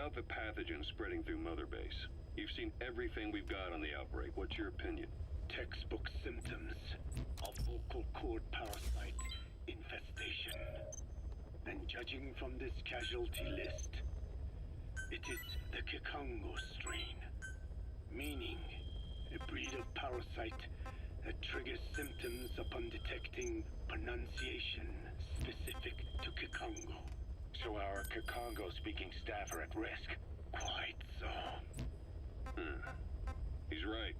about the pathogen spreading through Mother Base? You've seen everything we've got on the outbreak. What's your opinion? Textbook symptoms of vocal cord parasite infestation. And judging from this casualty list, it is the Kikongo strain, meaning a breed of parasite that triggers symptoms upon detecting pronunciation specific to Kikongo. So our Kikongo-speaking staff are at risk? Quite so. He's right.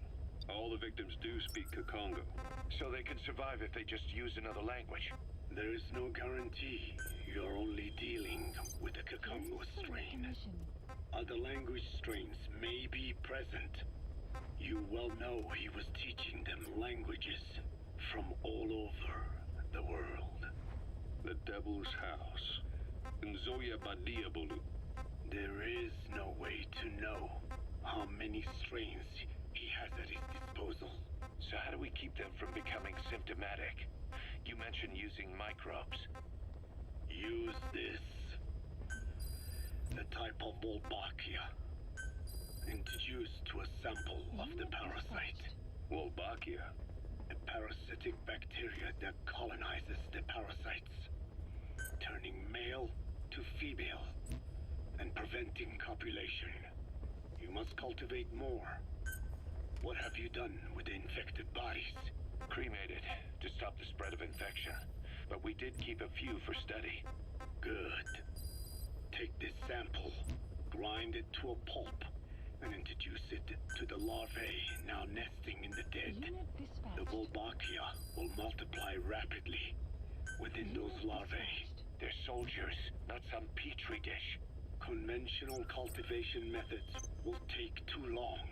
All the victims do speak Kikongo. So they can survive if they just use another language? There is no guarantee. You're only dealing with the Kikongo strain. Other language strains may be present. You well know he was teaching them languages from all over the world. The Devil's House. Nzoya Badiabulu. There is no way to know how many strains he has at his disposal. So how do we keep them from becoming symptomatic? You mentioned using microbes. Use this. The type of Wolbachia. Introduced to a sample of the parasite. Wolbachia? A parasitic bacteria that colonizes the parasites, turning male to female and preventing copulation. You must cultivate more. What have you done with the infected bodies? Cremated to stop the spread of infection, but we did keep a few for study. Good. Take this sample, grind it to a pulp, and introduce it to the larvae now nesting in the dead. The Wolbachia will multiply rapidly within those larvae. They're soldiers, not some petri dish. Conventional cultivation methods will take too long.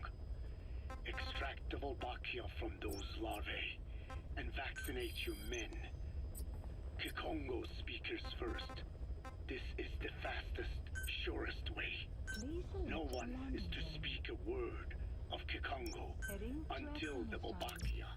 Extract the Wolbachia from those larvae and vaccinate your men. Kikongo speakers first. This is the fastest, surest way. No one is to speak a word of Kikongo until the Wolbachia.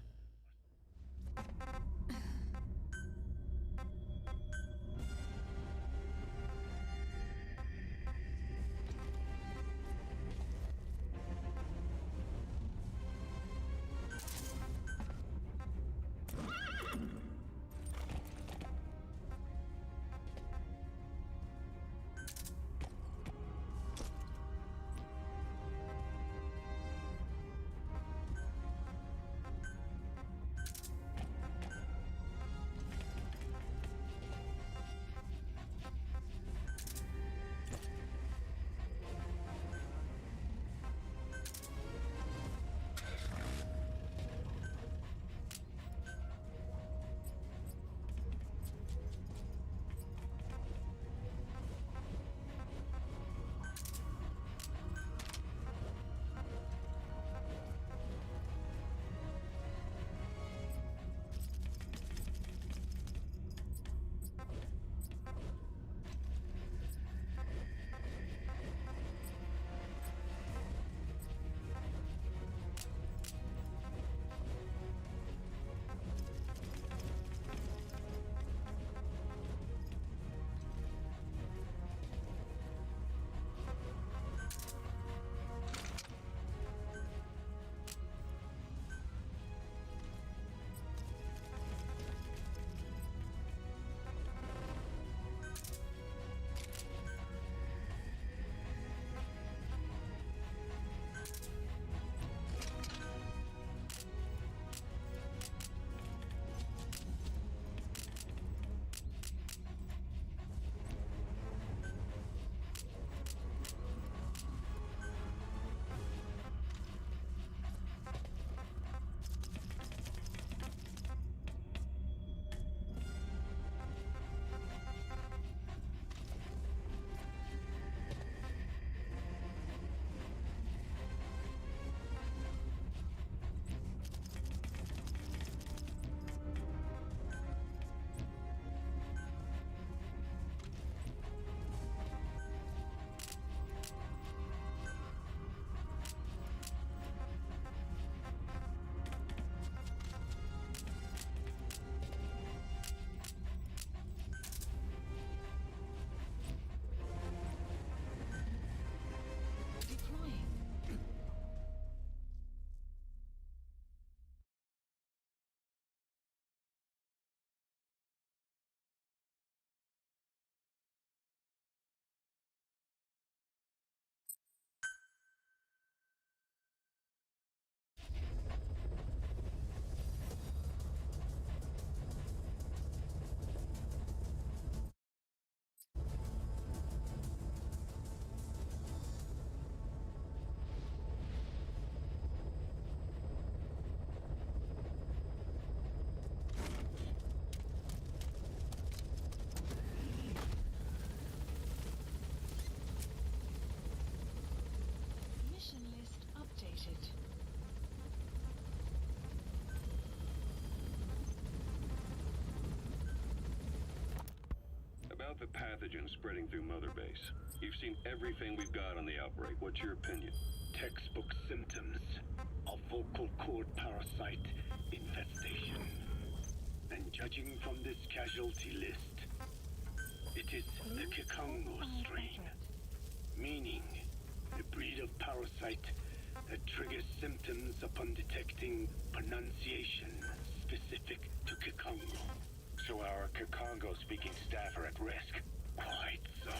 Noted. About the pathogen spreading through Mother Base. You've seen everything we've got on the outbreak. What's your opinion? Textbook symptoms of vocal cord parasite infestation. And judging from this casualty list, it is the Kikongo strain, meaning a breed of parasite that triggers symptoms upon detecting pronunciation specific to Kikongo. So our Kikongo-speaking staff are at risk. Quite so.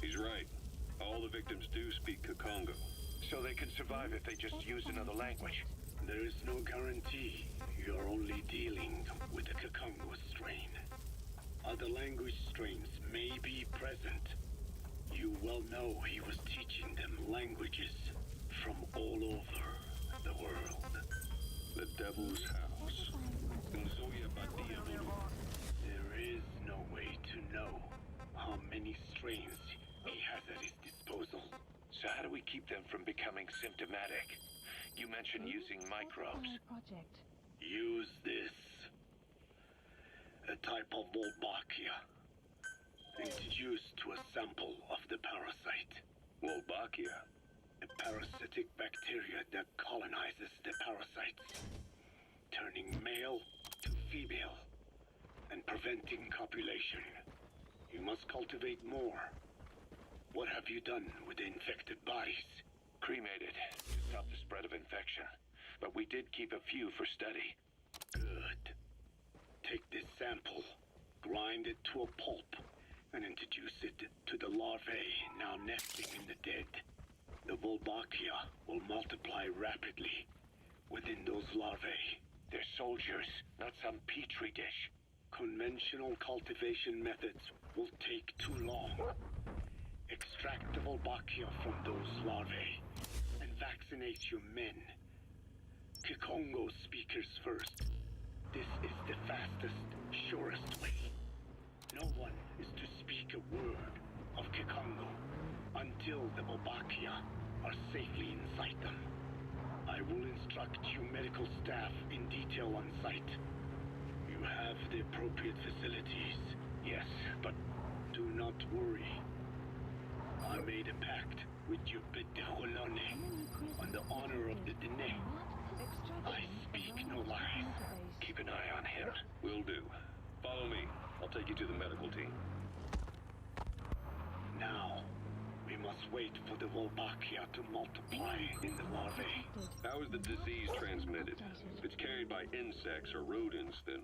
He's right. All the victims do speak Kikongo. So they can survive if they just use another language. There is no guarantee. You're only dealing with the Kikongo strain. Other language strains may be present. You well know he was teaching them languages from all over the world. The Devil's House. There is no way to know how many strains he has at his disposal. So how do we keep them from becoming symptomatic? You mentioned using microbes. Project. Use this. A type of Wolbachia. Introduced to a sample of the parasite. Wolbachia. A parasitic bacteria that colonizes the parasites, turning male to female and preventing copulation. You must cultivate more. What have you done with the infected bodies? Cremated to stop the spread of infection. But we did keep a few for study. Good. Take this sample, grind it to a pulp, and introduce it to the larvae now nesting in the dead. The Wolbachia will multiply rapidly within those larvae. They're soldiers, not some petri dish. Conventional cultivation methods will take too long. Extract the Wolbachia from those larvae and vaccinate your men. Kikongo speakers first. This is the fastest, surest way. No one is to speak a word of Kikongo until the Wolbachia are safely inside them. I will instruct you medical staff in detail on site. You have the appropriate facilities. Yes, but Do not worry. I made a pact with your Bedeholone on the honor of the Dene. I speak no lies. keep an eye on him. Will do. Follow me. I'll take you to the medical team. Now, we must wait for the Wolbachia to multiply in the larvae. How is the disease transmitted? If it's carried by insects or rodents, then...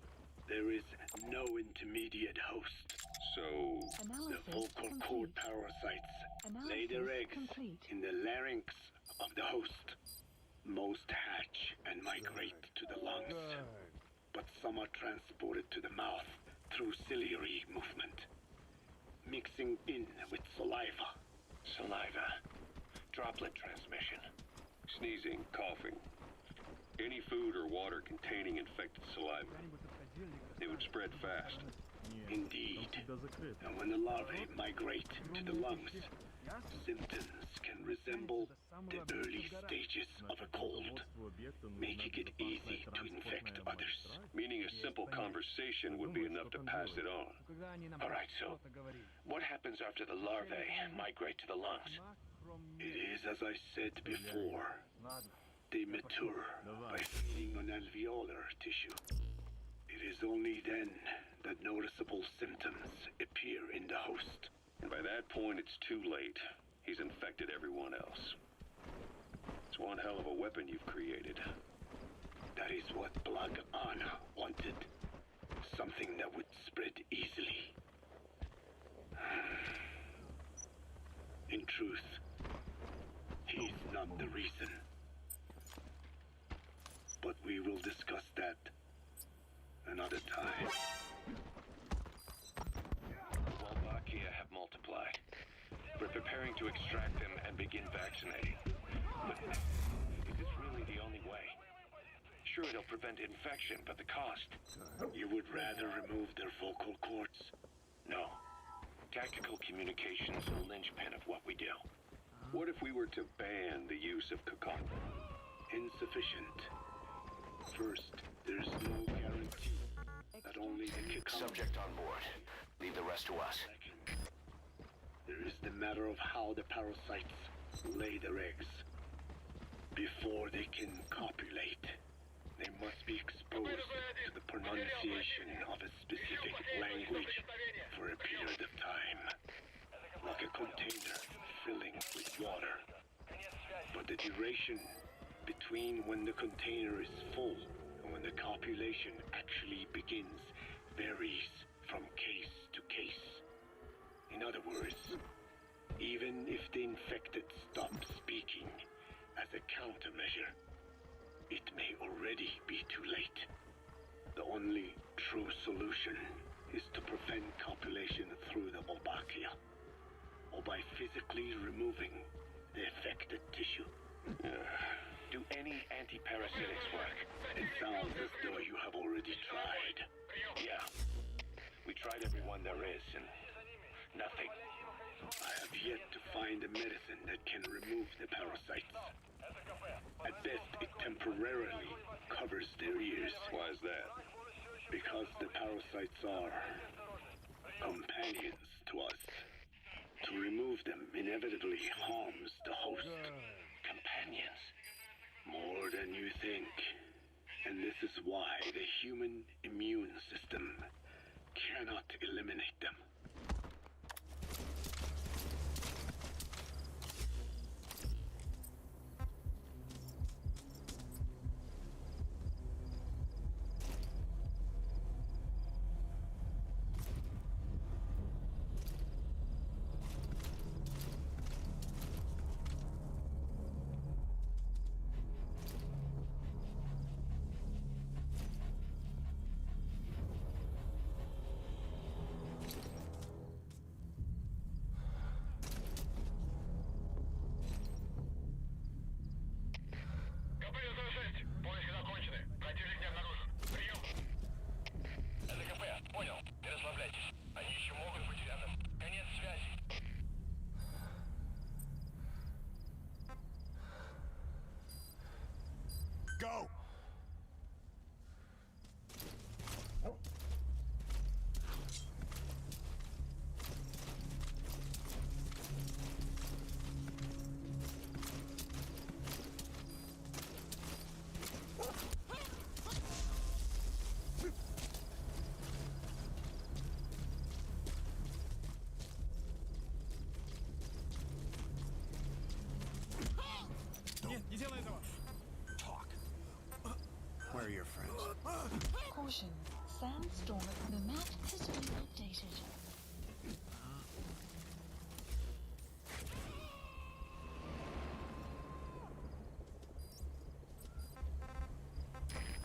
There is no intermediate host. So... The vocal cord parasites lay their eggs in the larynx of the host. Most hatch and migrate to the lungs, but some are transported to the mouth through ciliary movement, mixing in with saliva. Saliva. Droplet transmission. Sneezing, coughing. Any food or water containing infected saliva. It would spread fast. Indeed. And when the larvae migrate to the lungs, symptoms can resemble the early stages of a cold, making it easy to infect others. Meaning a simple conversation would be enough to pass it on. All right, so what happens after the larvae migrate to the lungs? It is as I said before. They mature by feeding on alveolar tissue. It is only then that noticeable symptoms appear in the host. And by that point, it's too late. He's infected everyone else. It's one hell of a weapon you've created. That is what Blag Anna wanted. Something that would spread easily. In truth, he's not the reason. But we will discuss that another time. Wolbachia have multiplied. We're preparing to extract them and begin vaccinating. But is this really the only way? Sure, it'll prevent infection, but the cost? You would rather remove their vocal cords? No. Tactical communications is the linchpin of what we do. What if we were to ban the use of Kakon? Insufficient. First, there's no guarantee that only the Kakon... Subject on board. Leave the rest to us. Second, there is the matter of how the parasites lay their eggs. Before they can copulate, they must be exposed to the pronunciation of a specific language for a period of time, like a container filling with water. But the duration between when the container is full and when the copulation actually begins varies from case to case. In other words, even if the infected stop speaking as a countermeasure, it may already be too late. The only true solution is to prevent copulation through the Wolbachia, or by physically removing the affected tissue. Do any anti-parasitics work? It sounds as though you have already tried. Yeah. We tried every one there is, and nothing. I have yet to find a medicine that can remove the parasites. At best, it temporarily covers their ears. Why is that? Because the parasites are companions to us. To remove them inevitably harms the host. Companions. More than you think. And this is why the human immune system cannot eliminate them. Go! Where are your friends? Caution. Sandstorm. The map has been updated.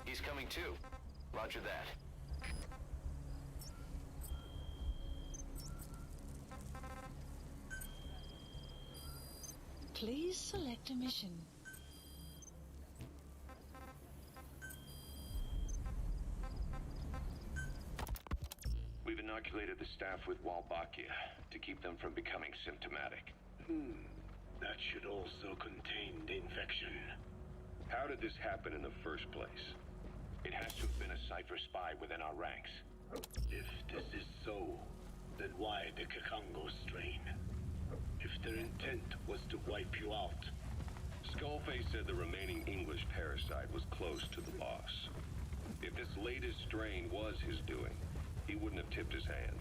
He's coming too. Roger that. Please select a mission. We've inoculated the staff with Wolbachia to keep them from becoming symptomatic. That should also contain the infection. How did this happen in the first place? It has to have been a Cypher spy within our ranks. If this is so, then why the Kakongo strain? If their intent was to wipe you out, Skullface said the remaining English parasite was close to the boss. If this latest strain was his doing, he wouldn't have tipped his hand.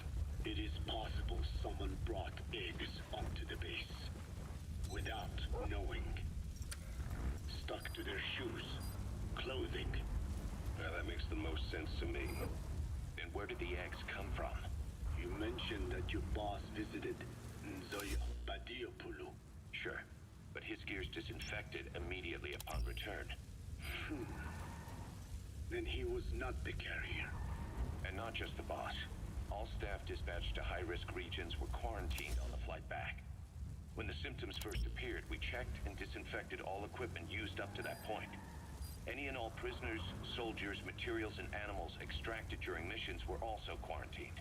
it is possible someone brought eggs onto the base without knowing. Stuck to their shoes, clothing. Now that makes the most sense to me. And where did the eggs come from? You mentioned that your boss visited Nzoya Badiopulu. Sure, but his gear's disinfected immediately upon return. Then he was not the carrier. And not just the boss. All staff dispatched to high-risk regions were quarantined on the flight back. When the symptoms first appeared, we checked and disinfected all equipment used up to that point. Any and all prisoners, soldiers, materials, and animals extracted during missions were also quarantined.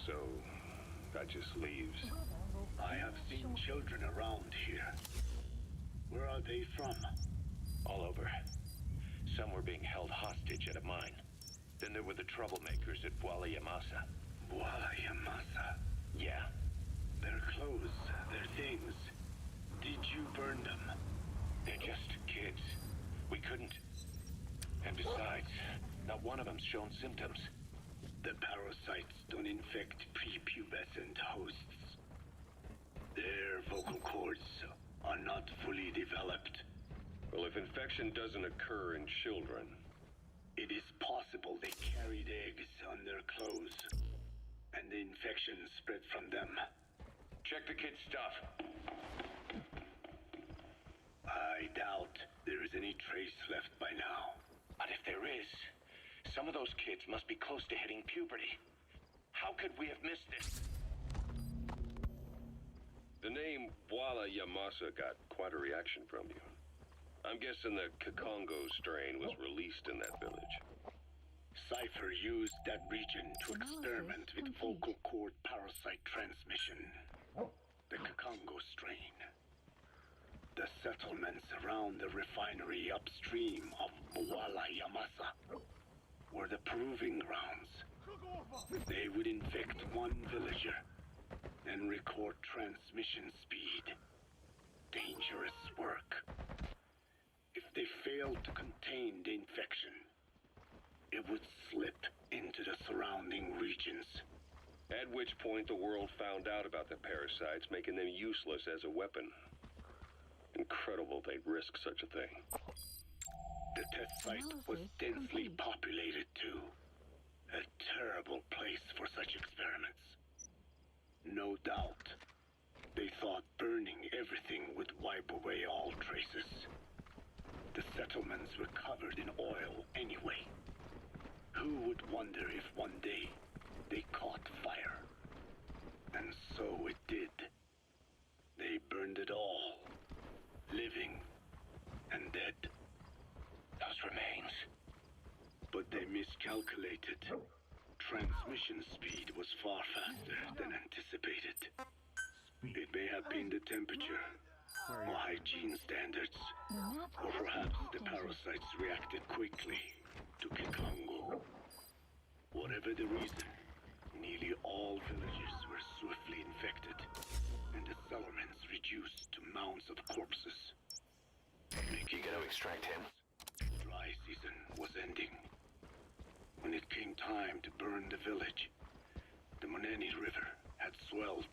So, that just leaves. I have seen children around here. they from? All over. Some were being held hostage at a mine. Then there were the troublemakers at Bwala Yamasa. Bwala Yamasa. Yeah. Their clothes, their things. Did you burn them? They're just kids. We couldn't. And besides, not one of them's shown symptoms. The parasites don't infect prepubescent hosts. Their vocal cords are not fully developed. Well, if infection doesn't occur in children, It is possible they carried eggs on their clothes, and the infection spread from them. Check the kid's stuff. I doubt there is any trace left by now. But if there is, some of those kids must be close to hitting puberty. How could we have missed it? the name Bwala Yamasa got quite a reaction from you. I'm guessing the Kakongo strain was released in that village. Cypher used that region to experiment with vocal cord parasite transmission. The Kakongo strain. The settlements around the refinery upstream of Bwala Yamasa were the proving grounds. They would infect one villager and record transmission speed. Dangerous work. If they failed to contain the infection, it would slip into the surrounding regions. At which point the world found out about the parasites, making them useless as a weapon. Incredible they'd risk such a thing. The test site was densely populated too. A terrible place for such experiments. No doubt, they thought burning everything would wipe away all traces. The settlements were covered in oil anyway. Who would wonder if one day they caught fire? And so it did. They burned it all, living and dead. Those remains. But they miscalculated. Transmission speed was far faster than anticipated. It may have been the temperature, or hygiene standards, or perhaps the parasites reacted quickly to Kikongo. Whatever the reason, nearly all villages were swiftly infected, and the settlements reduced to mounds of corpses. You gotta extract him. Dry season was ending. When it came time to burn the village, the Moneni River had swelled.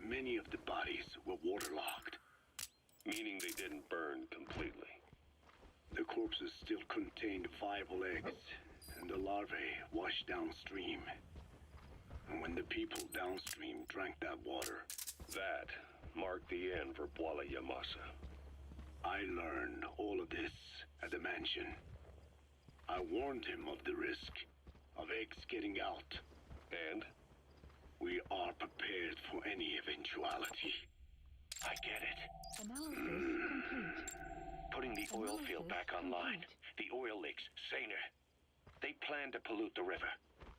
Many of the bodies were waterlogged. Meaning they didn't burn completely. The corpses still contained viable eggs, and the larvae washed downstream. And when the people downstream drank that water, That marked the end for Bwala Yamasa. I learned all of this at the mansion. I warned him of the risk of eggs getting out. And We are prepared for any eventuality. I get it. Analysis complete. Putting the oil field back online. The oil leaks, saner. They plan to pollute the river.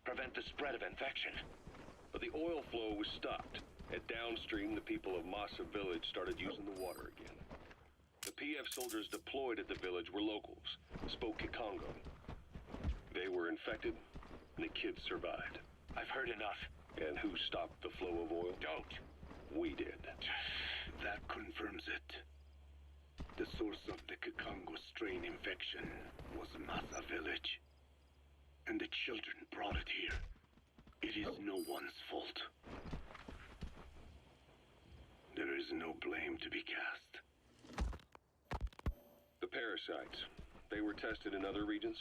Prevent the spread of infection. but the oil flow was stopped. And downstream, the people of Masa village started using the water again. The PF soldiers deployed at the village were locals, spoke Kikongo. They were infected, and the kids survived. I've heard enough. And who stopped the flow of oil? Don't. We did. That confirms it. The source of the Kikongo strain infection was Masa village. And the children brought it here. It is no one's fault. There is no blame to be cast. The parasites, they were tested in other regions?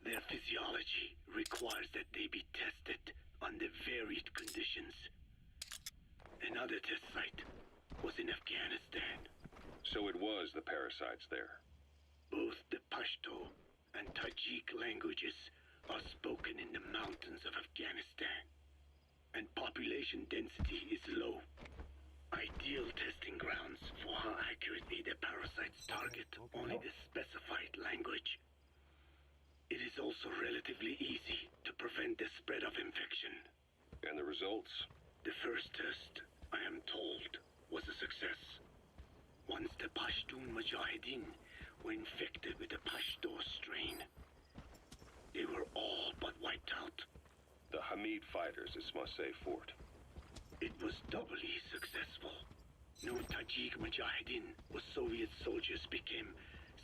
Their physiology requires that they be tested under varied conditions. Another test site was in Afghanistan. So it was the parasites there. Both the Pashto and Tajik languages are spoken in the mountains of Afghanistan, and population density is low. Ideal testing grounds for how accurately the parasites target only the specified language. It is also relatively easy to prevent the spread of infection. And the results? The first test, I am told, was a success. Once the Pashtun Mujahideen were infected with the Pashto strain, they were all but wiped out. The Hamid fighters at Smasei Fort. It was doubly successful. No Tajik Mujahideen or Soviet soldiers became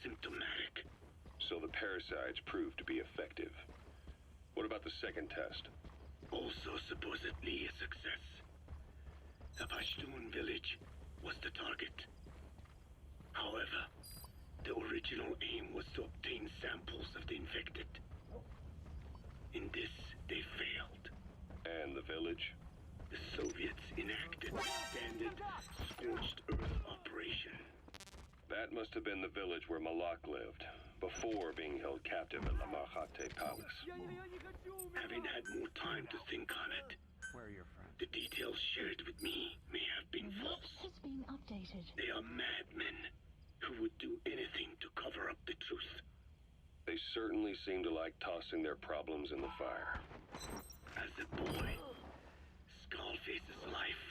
symptomatic. So the parasites proved to be effective. What about the second test? Also supposedly a success. The Pashtun village was the target. However, the original aim was to obtain samples of the infected. In this, they failed. And the village? The Soviets enacted the standard scorched earth operation. That must have been the village where Malak lived, before being held captive at La Marjate Palace. Having had more time to think on it, Where are your friends? the details shared with me may have The been map false. has been updated. They are madmen who would do anything to cover up the truth. They certainly seem to like tossing their problems in the fire. As a boy, Skullface's life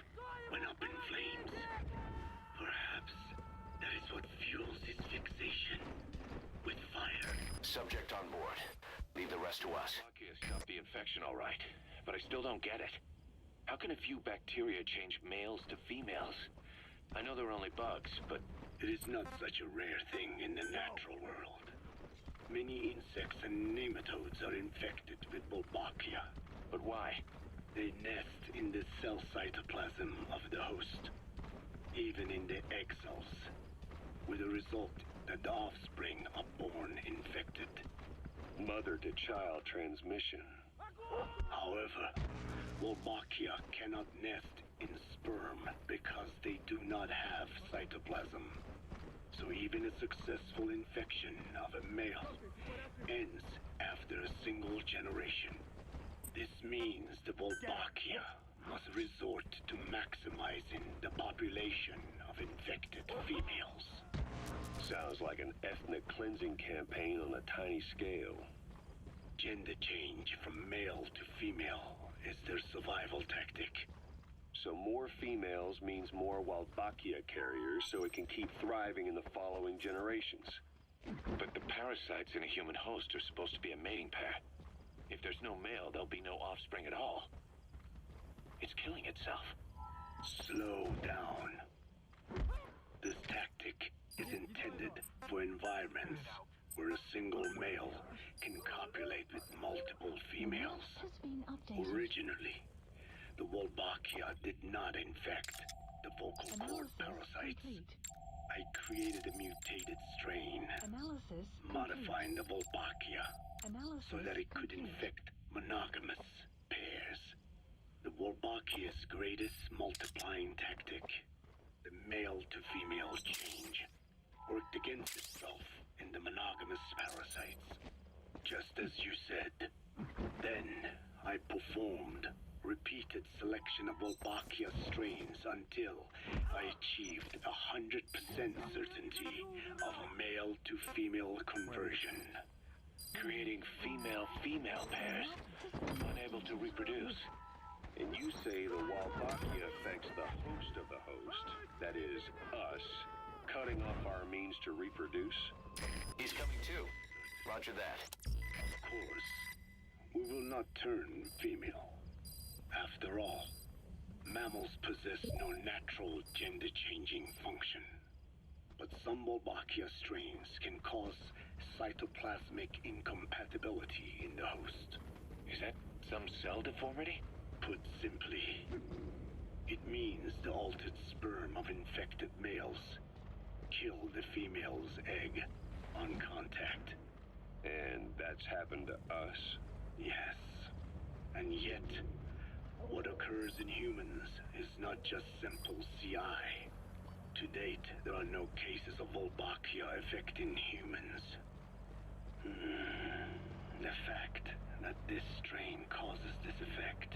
went up in flames. Perhaps that is what fuels his fixation with fire. Subject on board. Leave the rest to us. Slovakia stopped the infection all right, but I still don't get it. How can a few bacteria change males to females? I know they're only bugs, but It is not such a rare thing in the natural world. Many insects and nematodes are infected with Wolbachia. why? They nest in the cell cytoplasm of the host, even in the egg cells, with the result that the offspring are born infected. Mother-to-child transmission. However, Wolbachia cannot nest in sperm because they do not have cytoplasm. So even a successful infection of a male ends after a single generation. This means the Wolbachia must resort to maximizing the population of infected females. Sounds like an ethnic cleansing campaign on a tiny scale. Gender change from male to female is their survival tactic. So more females means more Wolbachia carriers so it can keep thriving in the following generations. But the parasites in a human host are supposed to be a mating pair. If there's no male, there'll be no offspring at all. It's killing itself. Slow down. This tactic is intended for environments where a single male can copulate with multiple females. Has been updated. Originally, the Wolbachia did not infect the vocal cord Analysis parasites. complete. I created a mutated strain, Analysis modifying the Wolbachia Analysis so that it could complete. infect monogamous pairs. The Wolbachia's greatest multiplying tactic, the male-to-female change, worked against itself in the monogamous parasites. Just as you said. Then I performed repeated selection of Wolbachia strains until I achieved 100% certainty of male-to-female conversion. Creating female-female pairs, unable to reproduce. And you say the Wolbachia affects the host of the host, that is, us, cutting off our means to reproduce? He's coming too. Roger that. Of course, we will not turn female. After all, mammals possess no natural gender-changing function. But some Wolbachia strains can cause cytoplasmic incompatibility in the host. Is that some cell deformity? Put simply, it means the altered sperm of infected males kill the female's egg on contact. And that's happened to us? Yes. And yet, what occurs in humans is not just simple CI. To date, there are no cases of Wolbachia affecting humans. The fact that this strain causes this effect,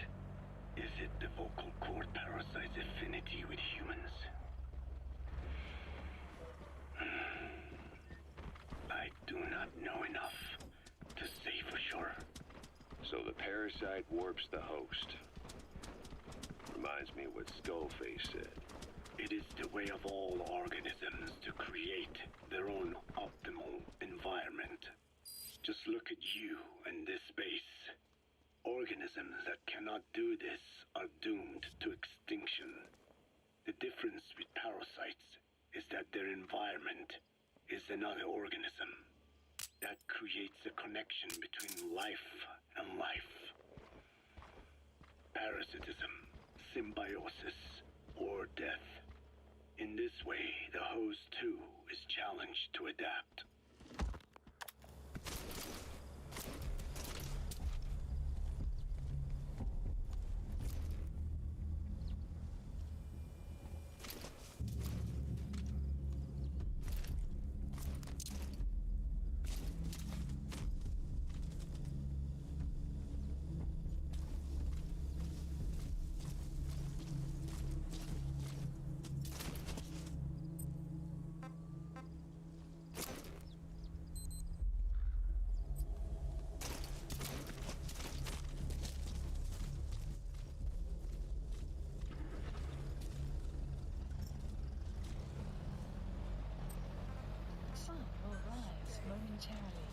is it the vocal cord parasite's affinity with humans? I do not know enough to say for sure. So the parasite warps the host. Reminds me of what Skullface said. It is the way of all organisms to create their own optimal environment. Just look at you and this space. Organisms that cannot do this are doomed to extinction. The difference with parasites is that their environment is another organism. That creates a connection between life and life. Parasitism, symbiosis, or death. In this way, the host too is challenged to adapt. Sun will rise momentarily.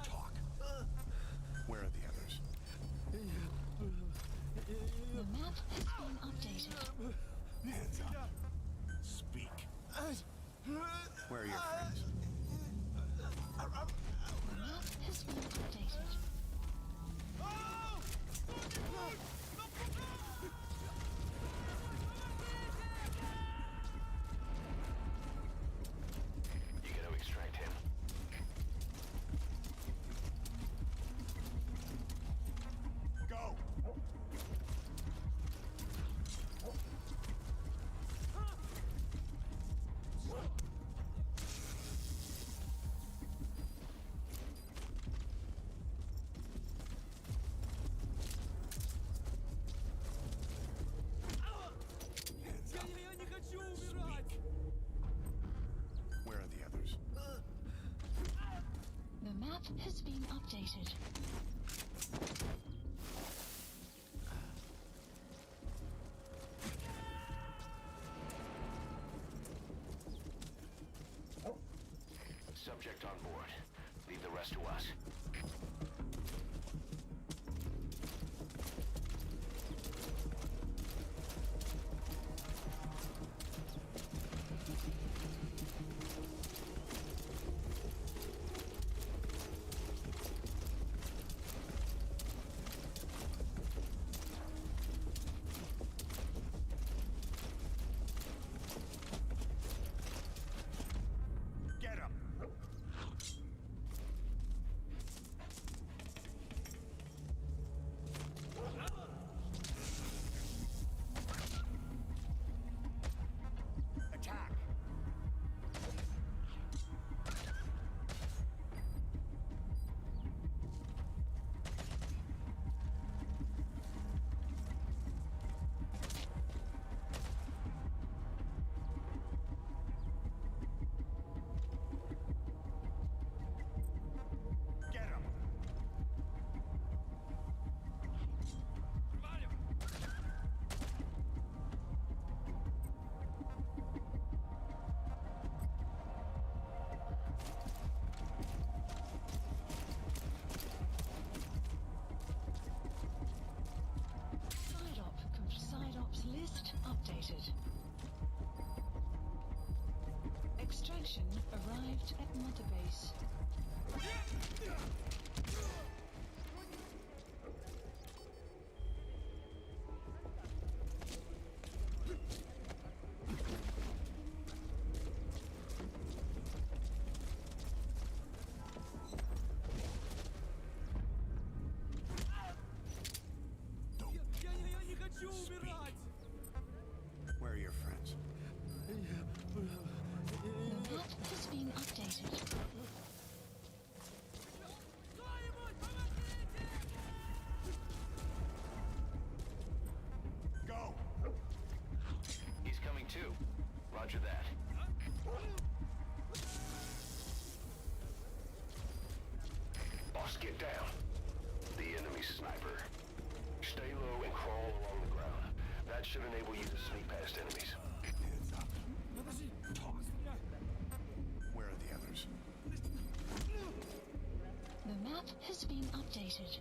Talk. Where are the others? The map has been updated. Hands up. Speak. Where are your friends? The map has been updated. You gotta extract him. Go! Hands up. Speak. Where are the others? The map has been updated. Subject on board. Leave the rest to us. Get him! Extraction arrived at Mother Base. Where are your friends? The map is being updated. Go! He's coming too. Roger that. Boss, get down. The enemy sniper. Stay low and crawl along the ground. That should enable you to sneak past enemies. Hands up. Where are the others? The map has been updated.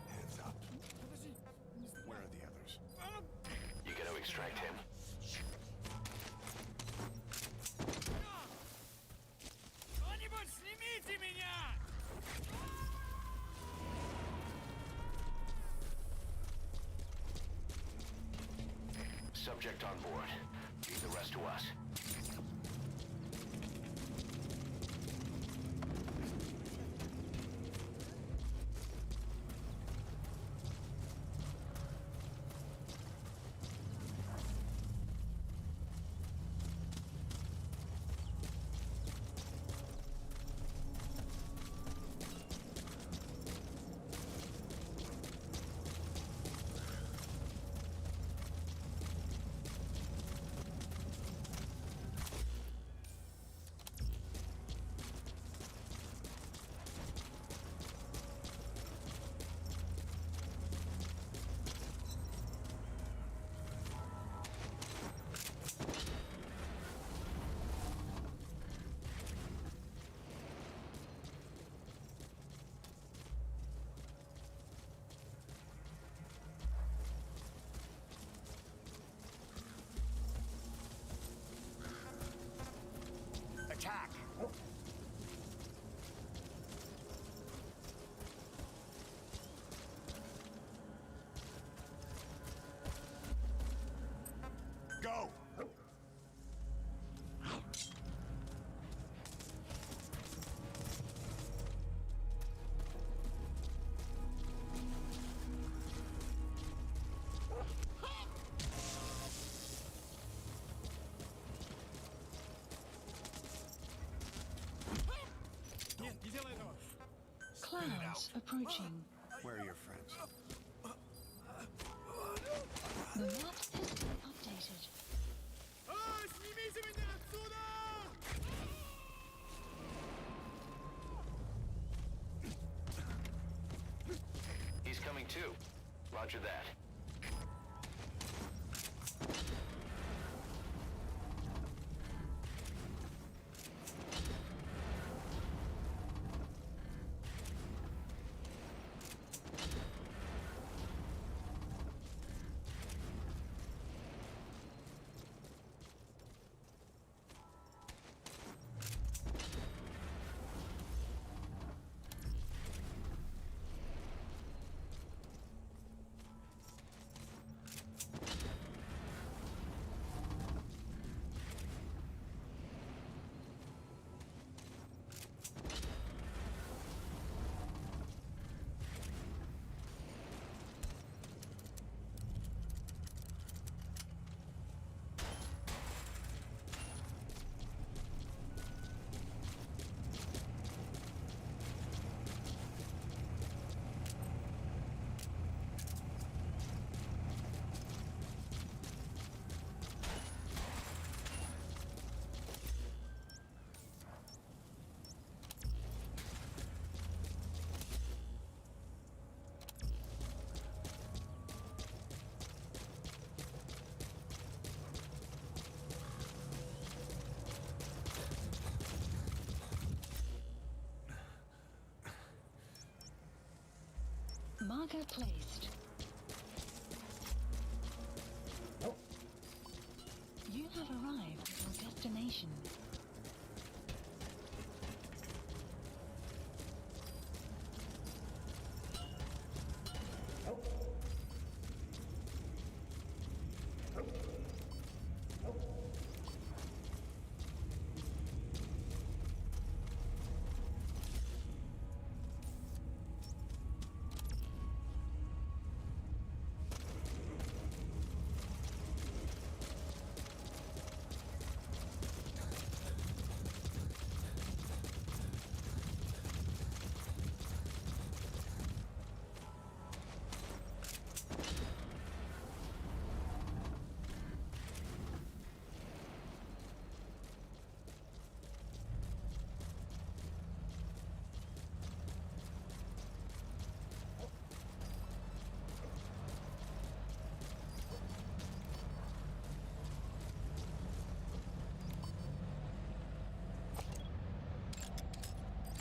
Hands up. Where are the others? You gotta extract him. Кто-нибудь снимите меня! Subject on board. Leave the rest to us. Attack! Go! Нет, не делай этого! Clouds approaching. Where are your friends? The map has been updated. Снимите меня отсюда! He's coming too. Roger that. Marker placed. You have arrived at your destination.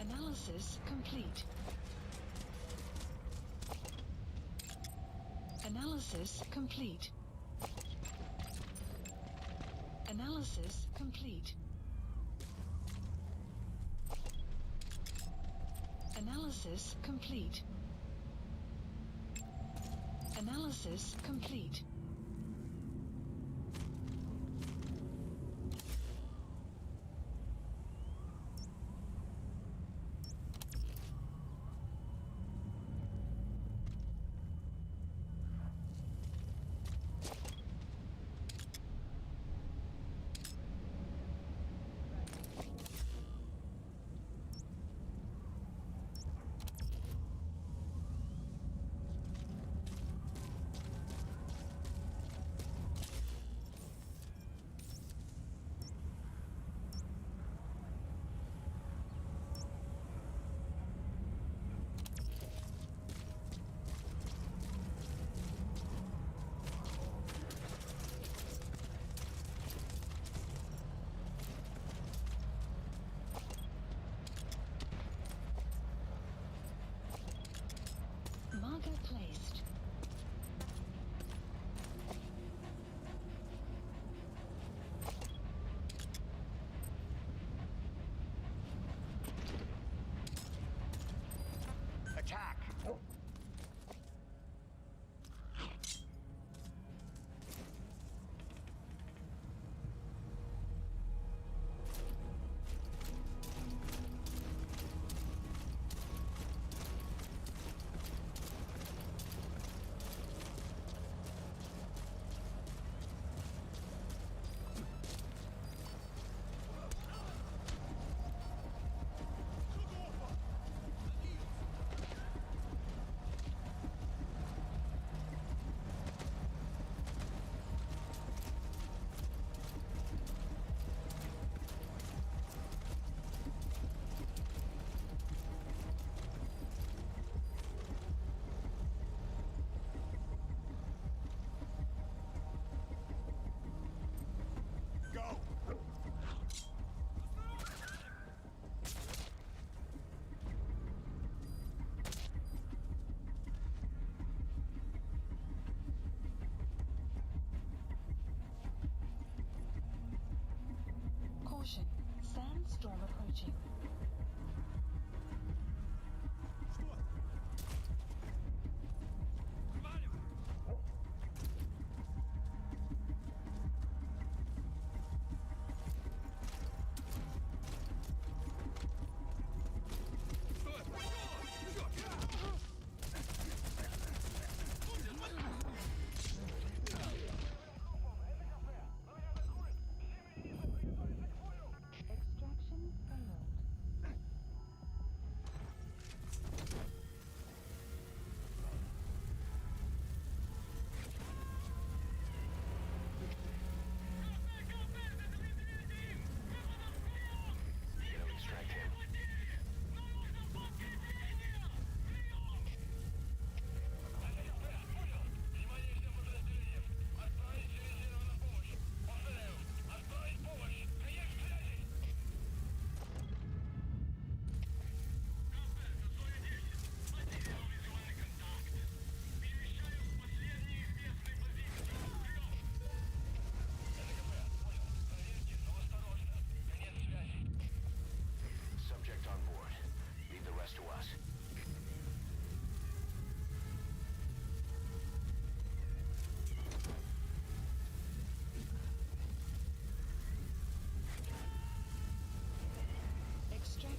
Analysis complete. Analysis complete. Analysis complete. Analysis complete. Analysis complete. Marker placed. Attack! Go! Caution. Sandstorm approaching. Extraction failed.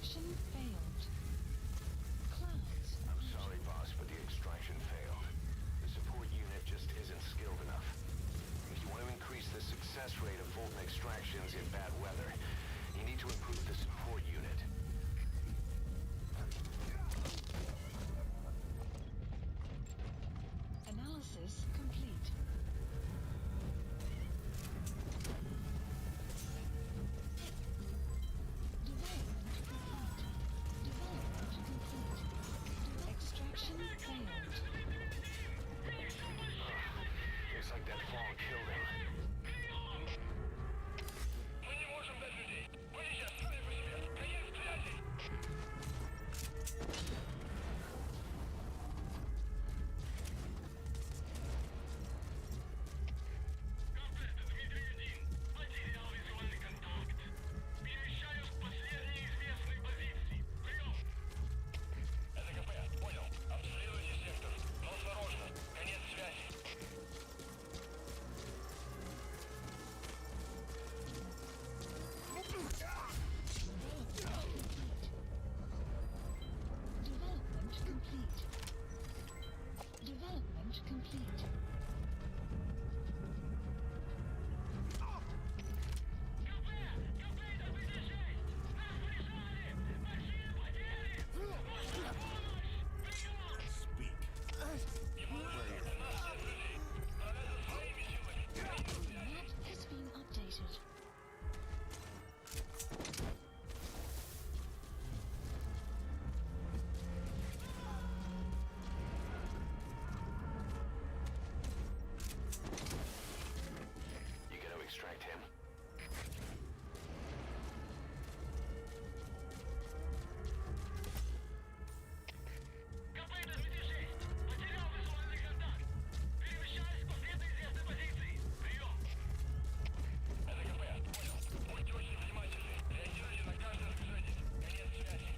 Extraction failed. Clouds. I'm sorry, boss, but the extraction failed. The support unit just isn't skilled enough. If you want to increase the success rate of Fulton extractions in bad weather, you need to improve the support unit. Analysis complete. Development complete. Development complete. Extraction failed. Looks like that fall killed him. Мы не можем дать людей. Вы сейчас сами по себе. Конец связи. Комплект, Дмитрий-1. Потерял визуальный контакт. Перемещаюсь к последней известной позиции. Прием. Это КП. Понял. Обследуйте сектор. Но осторожно. Конец связи. Development complete. Development complete. Speak. Where are your Map has been updated. You gonna extract him? Копейто 26. Потерял визуальный контакт. Перемещаюсь к последней известной позиции. Прием. Это КП. Понял. Будьте очень внимательны. Реагируйте на каждое движение. Конец связи.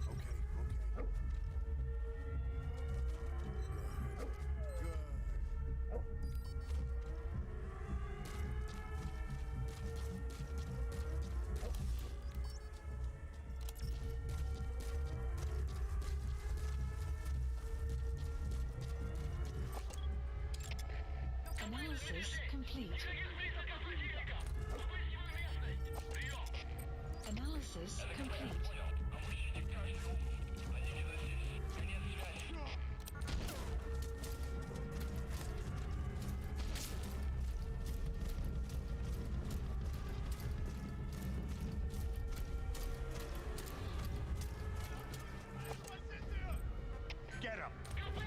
Okay, okay. Good. Analysis complete. Близко к противника. Выискиваю местность. Прием. Analysis complete. Понял. Опустите каждый угол. Они где-то здесь. Конец связи. Get him! КП!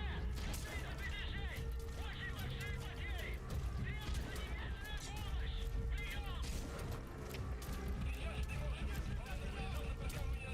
Копейто 56. Очень большие потери. Требуется немедленная помощь. Прием. Сейчас не можем. Ладно, пока мы не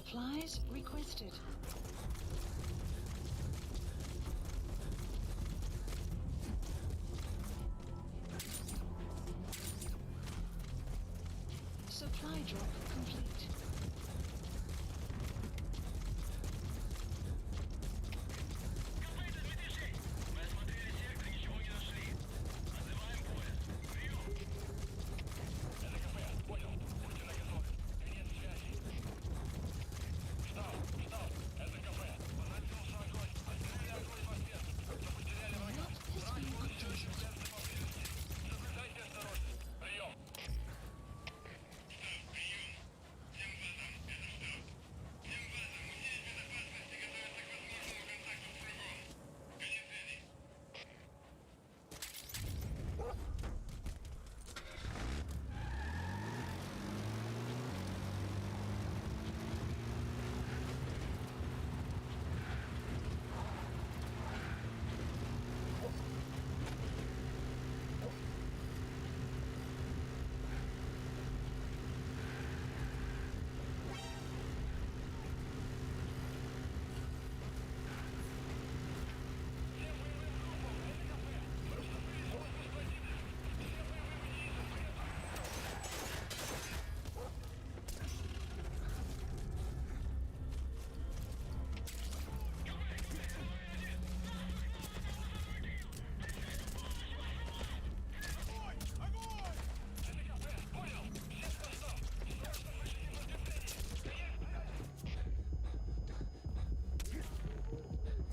Supplies requested. Supply drop complete. Map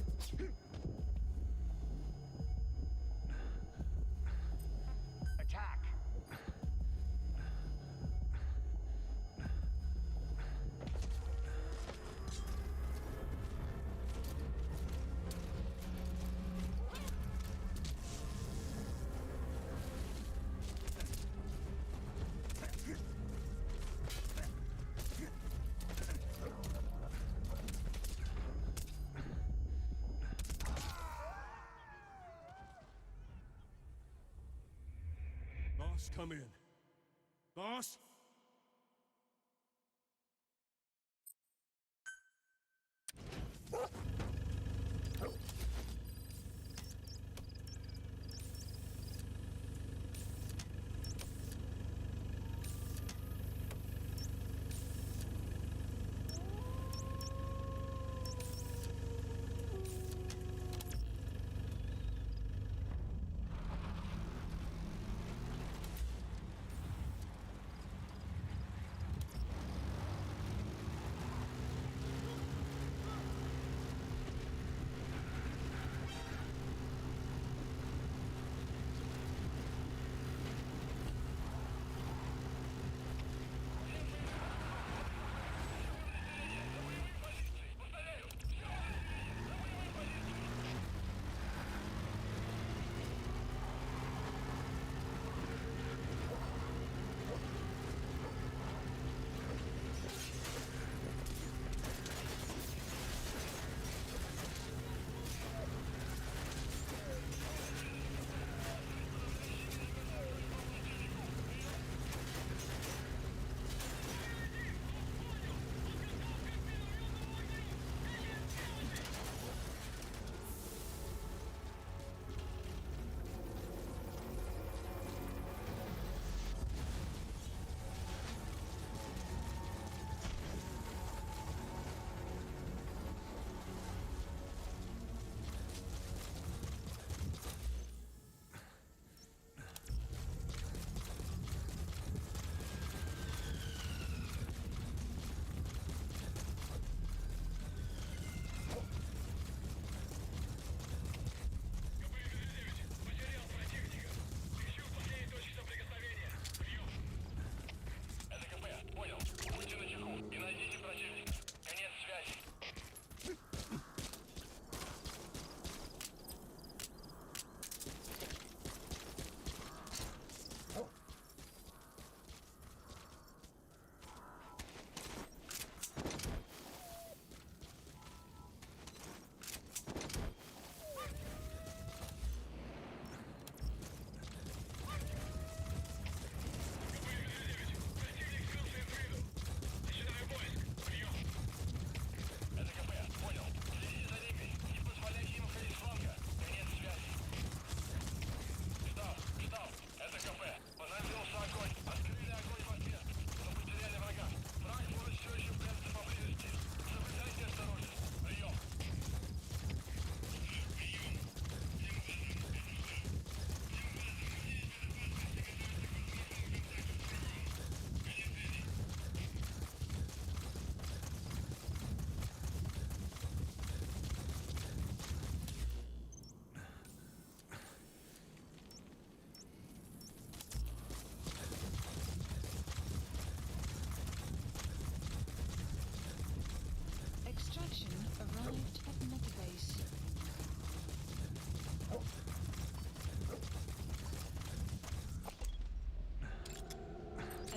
has been updated. Attack! Boss, come in. Boss?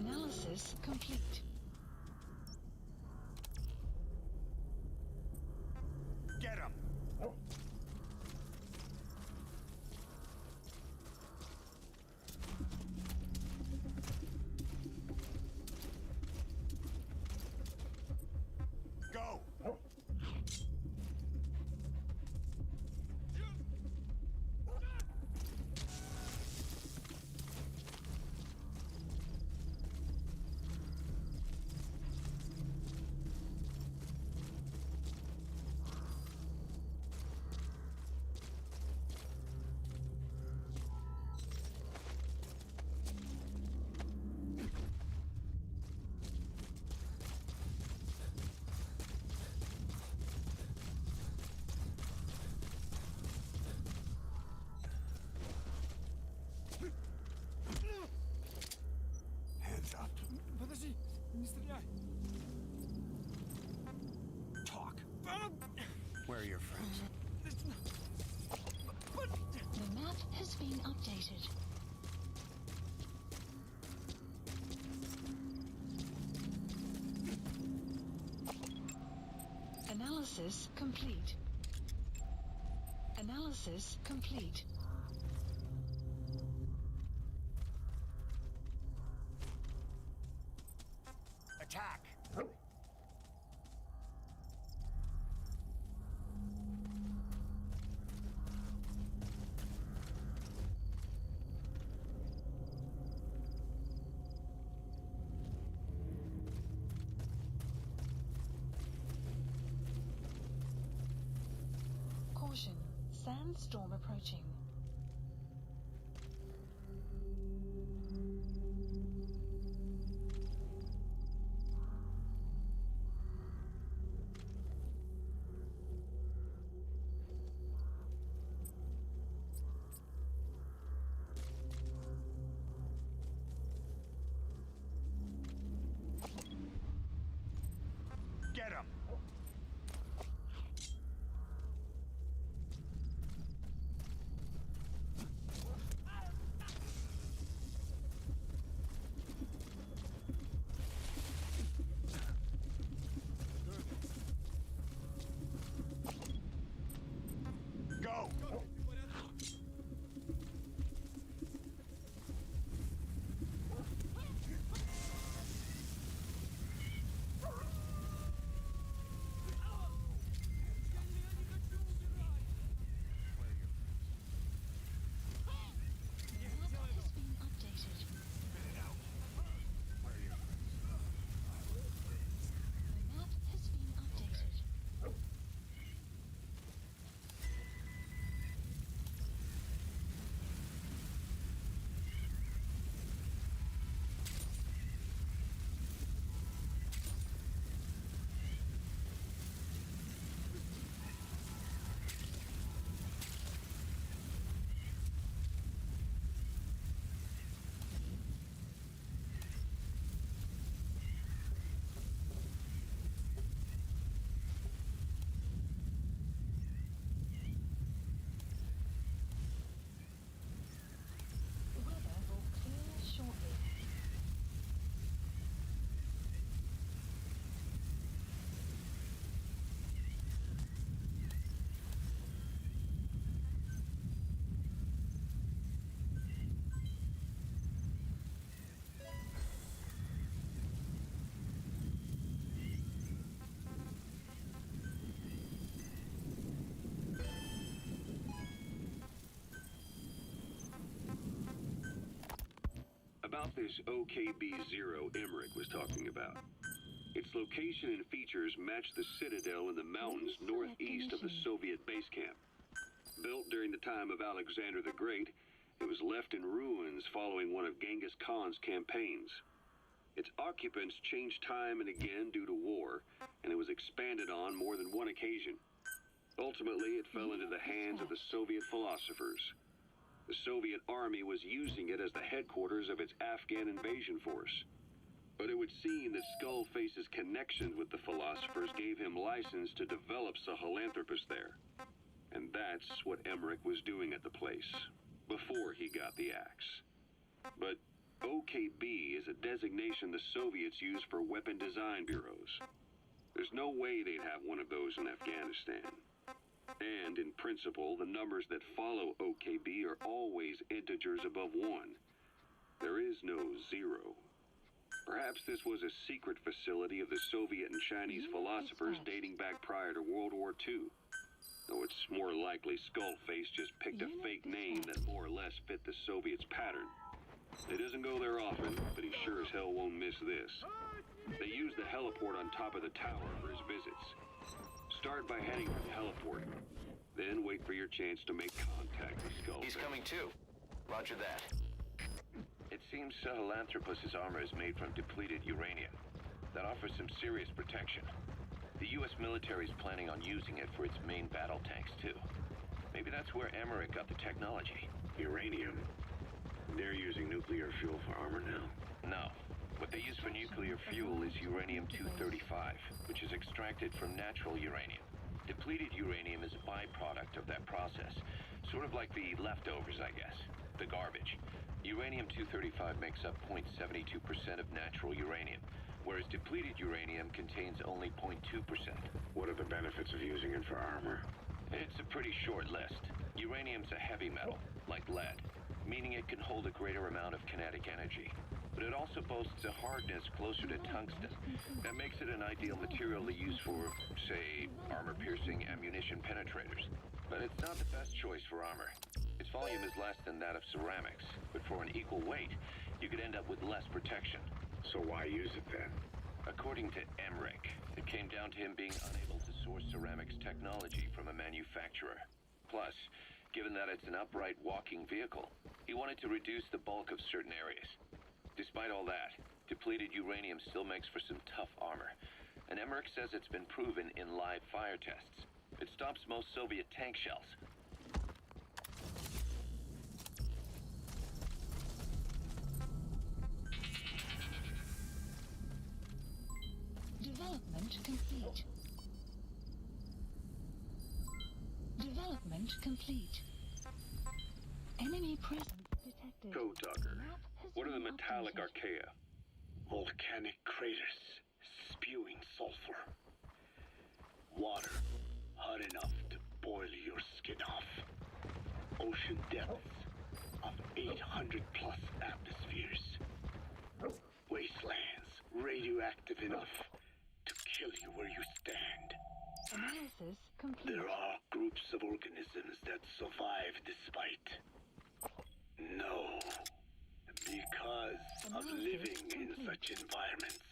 Analysis complete. Get him! Go! Hands up. Подожди, не стреляй. Talk. Where are your friends? The map has been updated. Analysis complete. Analysis complete. Attack! Caution. Sandstorm approaching. Get him! Go! The map has been updated. The map has been updated. The weather will clear shortly. About this OKB-0 Emmerich was talking about. Its location and features match the citadel in the mountains northeast of the Soviet base camp. Built during the time of Alexander the Great, it was left in ruins following one of Genghis Khan's campaigns. Its occupants changed time and again due to war, and it was expanded on more than one occasion. Ultimately, it fell into the hands of the Soviet philosophers. The Soviet army was using it as the headquarters of its Afghan invasion force. But it would seem that Skullface's connections with the philosophers gave him license to develop Sahelanthropus there. And that's what Emmerich was doing at the place, before he got the axe. But OKB is a designation the Soviets use for weapon design bureaus. There's no way they'd have one of those in Afghanistan. And in principle, the numbers that follow OKB are always integers above 1. There is no 0. Perhaps this was a secret facility of the Soviet and Chinese philosophers dating back prior to World War II. Though it's more likely Skullface just picked a fake name that more or less fit the Soviets' pattern. He doesn't go there often, but he sure as hell won't miss this. They use the heliport on top of the tower for his visits. Start by heading for the heliport. Then wait for your chance to make contact with Skullface. He's coming too. Roger that. It seems Sahelanthropus' armor is made from depleted uranium. That offers some serious protection. The U.S. military is planning on using it for its main battle tanks, too. Maybe that's where Emmerich got the technology. Uranium? They're using nuclear fuel for armor now? No. What they use for nuclear fuel is uranium-235, which is extracted from natural uranium. Depleted uranium is a byproduct of that process. Sort of like the leftovers, I guess. The garbage. Uranium-235 makes up 0.72% of natural uranium, whereas depleted uranium contains only 0.2%. What are the benefits of using it for armor? It's a pretty short list. Uranium's a heavy metal, like lead, meaning it can hold a greater amount of kinetic energy. But it also boasts a hardness closer to tungsten. That makes it an ideal material to use for, say, armor-piercing ammunition penetrators. But it's not the best choice for armor. Its volume is less than that of ceramics, but for an equal weight, you could end up with less protection. So why use it then? According to Emmerich, it came down to him being unable to source ceramics technology from a manufacturer. Plus, given that it's an upright walking vehicle, he wanted to reduce the bulk of certain areas. Despite all that, depleted uranium still makes for some tough armor, and Emmerich says it's been proven in live fire tests. It stops most Soviet tank shells. Development complete. Development complete. Enemy presence detected. Go, Tucker. Map has What are the been metallic updated. archaea? Volcanic craters spewing sulfur. Water hot enough to boil your skin off. Ocean depths of 800 plus atmospheres. Wastelands radioactive enough to kill you where you stand. Analysis complete. There are groups of organisms that survive despite. No. Because of living in such environments.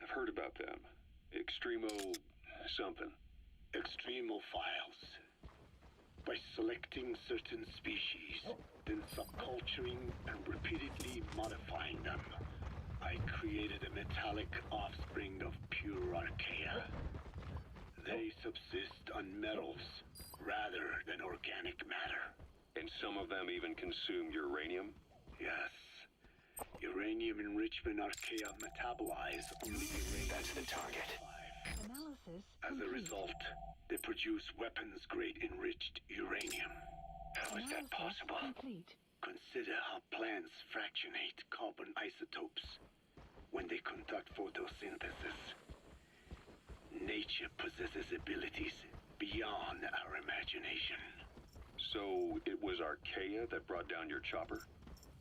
I've heard about them. Extremo something. Extremophiles. By selecting certain species, then subculturing and repeatedly modifying them, I created a metallic offspring of pure archaea. They subsist on metals rather than organic matter. And some of them even consume uranium? Yes. Uranium enrichment archaea metabolize only uranium. That's the target. Analysis As a complete. result, they produce weapons-grade enriched uranium. How is that Analysis possible? Complete. Consider how plants fractionate carbon isotopes when they conduct photosynthesis. Nature possesses abilities beyond our imagination. So it was archaea that brought down your chopper?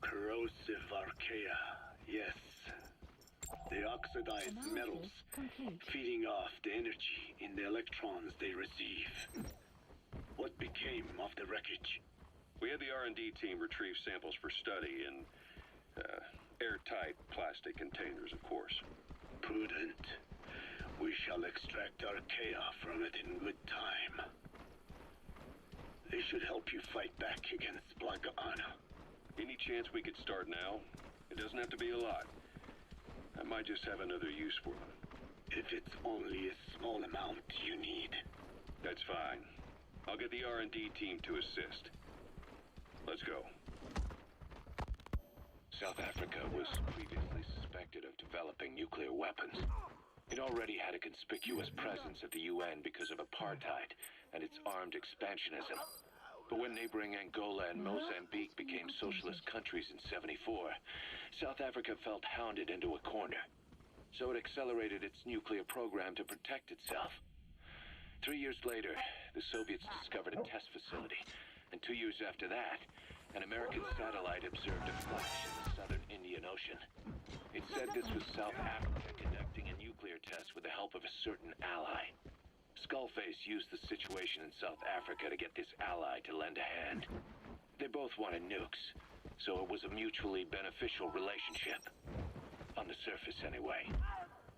Corrosive archaea, yes. They oxidize Analysis metals, complete. feeding off the energy in the electrons they receive. What became of the wreckage? We had the R&D team retrieve samples for study in airtight plastic containers, of course. Prudent. We shall extract archaea from it in good time. They should help you fight back against Blagana. Any chance we could start now? It doesn't have to be a lot. I might just have another use for them. If it's only a small amount you need. That's fine. I'll get the R&D team to assist. Let's go. South Africa was previously suspected of developing nuclear weapons. It already had a conspicuous presence at the UN because of apartheid and its armed expansionism. But when neighboring Angola and Mozambique became socialist countries in '74, South Africa felt hounded into a corner. So it accelerated its nuclear program to protect itself. 3 years later, the Soviets discovered a test facility. And 2 years after that, an American satellite observed a flash in the southern Indian Ocean. It said this was South Africa conducting a nuclear test with the help of a certain ally. Skullface used the situation in South Africa to get this ally to lend a hand. They both wanted nukes, so it was a mutually beneficial relationship. On the surface, anyway.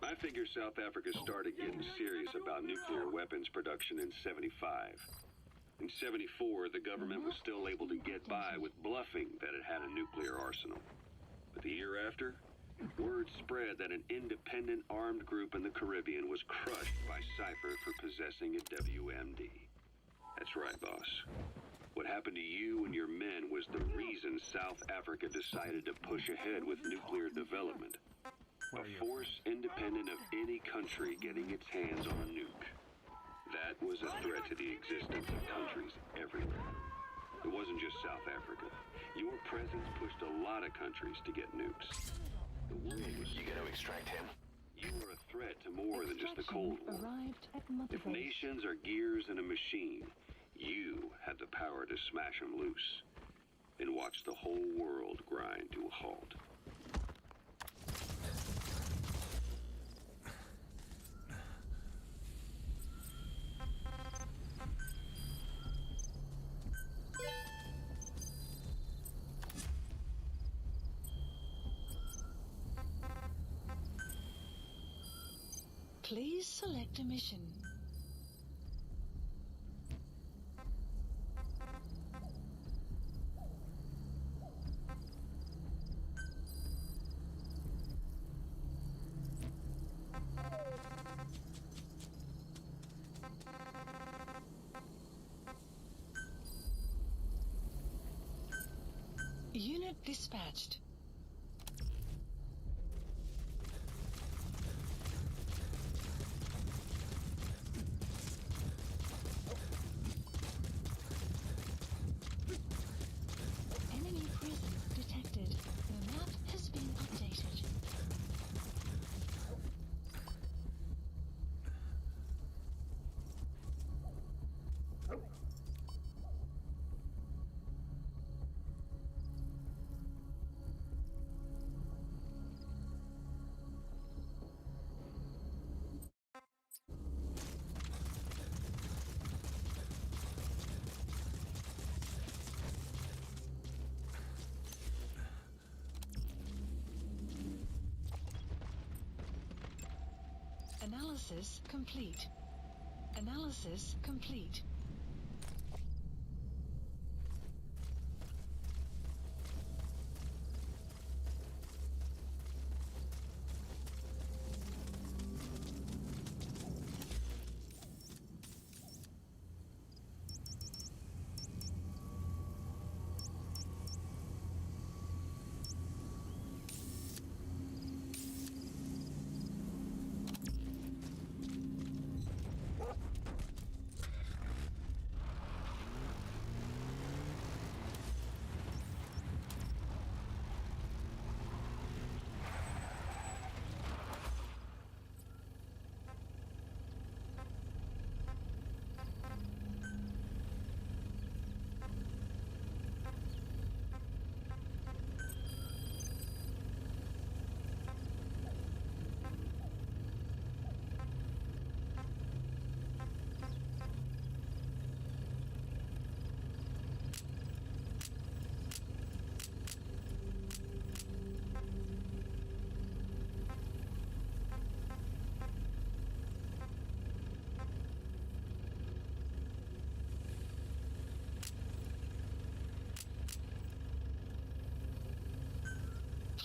I figure South Africa started getting serious about nuclear weapons production in '75. In '74, the government was still able to get by with bluffing that it had a nuclear arsenal. But the year after, word spread that an independent armed group in the Caribbean was crushed by Cypher for possessing a WMD. That's right, boss. What happened to you and your men was the reason South Africa decided to push ahead with nuclear development. A force independent of any country getting its hands on a nuke. That was a threat to the existence of countries everywhere. It wasn't just South Africa. Your presence pushed a lot of countries to get nukes. The world was... You gonna extract him? You were a threat to more than just the Cold War. Arrived at Mother If Base. nations are gears in a machine, you had the power to smash them loose and watch the whole world grind to a halt. Please select a mission. Unit dispatched. Enemy presence detected. The map has been updated. Analysis complete. Analysis complete.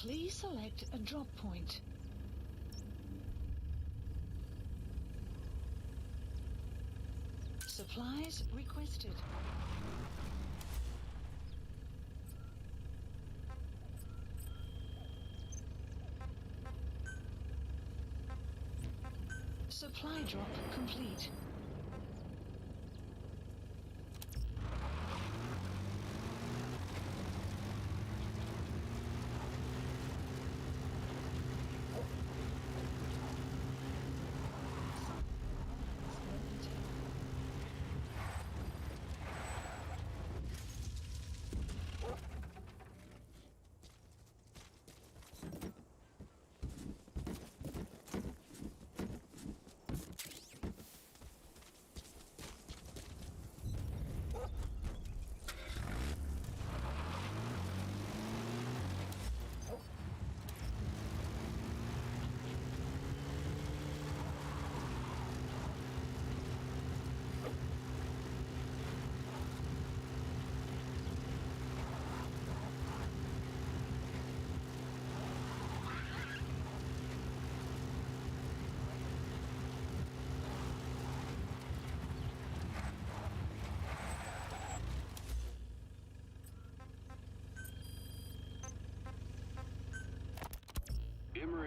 Please select a drop point. Supplies requested. Supply drop complete.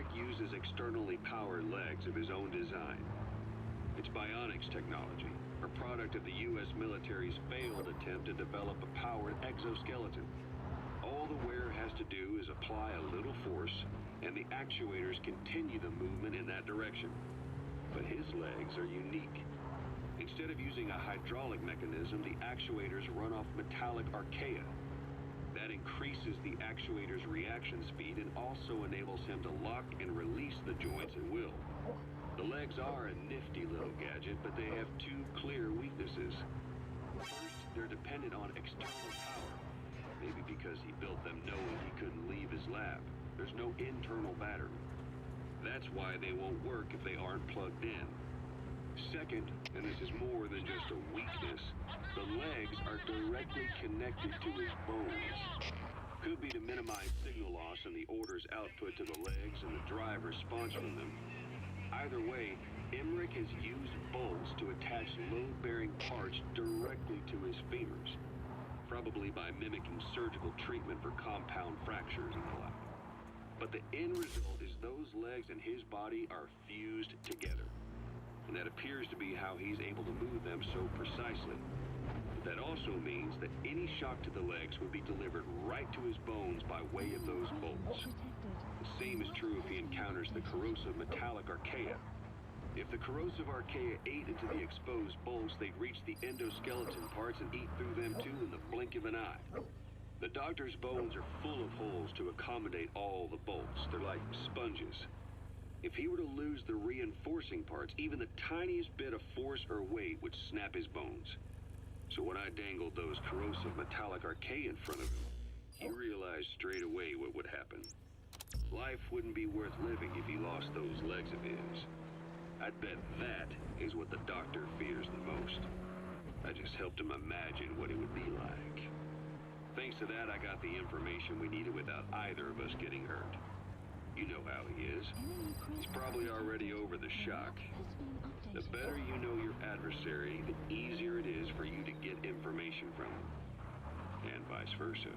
Emmerich uses externally powered legs of his own design. It's bionics technology, a product of the U.S. military's failed attempt to develop a powered exoskeleton. All the wearer has to do is apply a little force, and the actuators continue the movement in that direction. But his legs are unique. Instead of using a hydraulic mechanism, the actuators run off metallic archaea. That increases the actuator's reaction speed and also enables him to lock and release the joints at will. The legs are a nifty little gadget, but they have two clear weaknesses. First, they're dependent on external power. Maybe because he built them knowing he couldn't leave his lab. There's no internal battery. That's why they won't work if they aren't plugged in. Second, and this is more than just a weakness, the legs are directly connected to his bones. Could be to minimize signal loss and the orders output to the legs and the drive response from them. Either way, Emmerich has used bolts to attach load-bearing parts directly to his femurs, probably by mimicking surgical treatment for compound fractures and the like. But the end result is those legs and his body are fused together. And that appears to be how he's able to move them so precisely. But that also means that any shock to the legs would be delivered right to his bones by way of those bolts. The same is true if he encounters the corrosive metallic archaea. If the corrosive archaea ate into the exposed bolts, they'd reach the endoskeleton parts and eat through them too in the blink of an eye. The doctor's bones are full of holes to accommodate all the bolts. They're like sponges. If he were to lose the reinforcing parts, even the tiniest bit of force or weight would snap his bones. So when I dangled those corrosive metallic archaea in front of him, he realized straight away what would happen. Life wouldn't be worth living if he lost those legs of his. I'd bet that is what the doctor fears the most. I just helped him imagine what it would be like. Thanks to that, I got the information we needed without either of us getting hurt. You know how he is. He's probably already over the shock. The better you know your adversary, the easier it is for you to get information from him. And vice versa.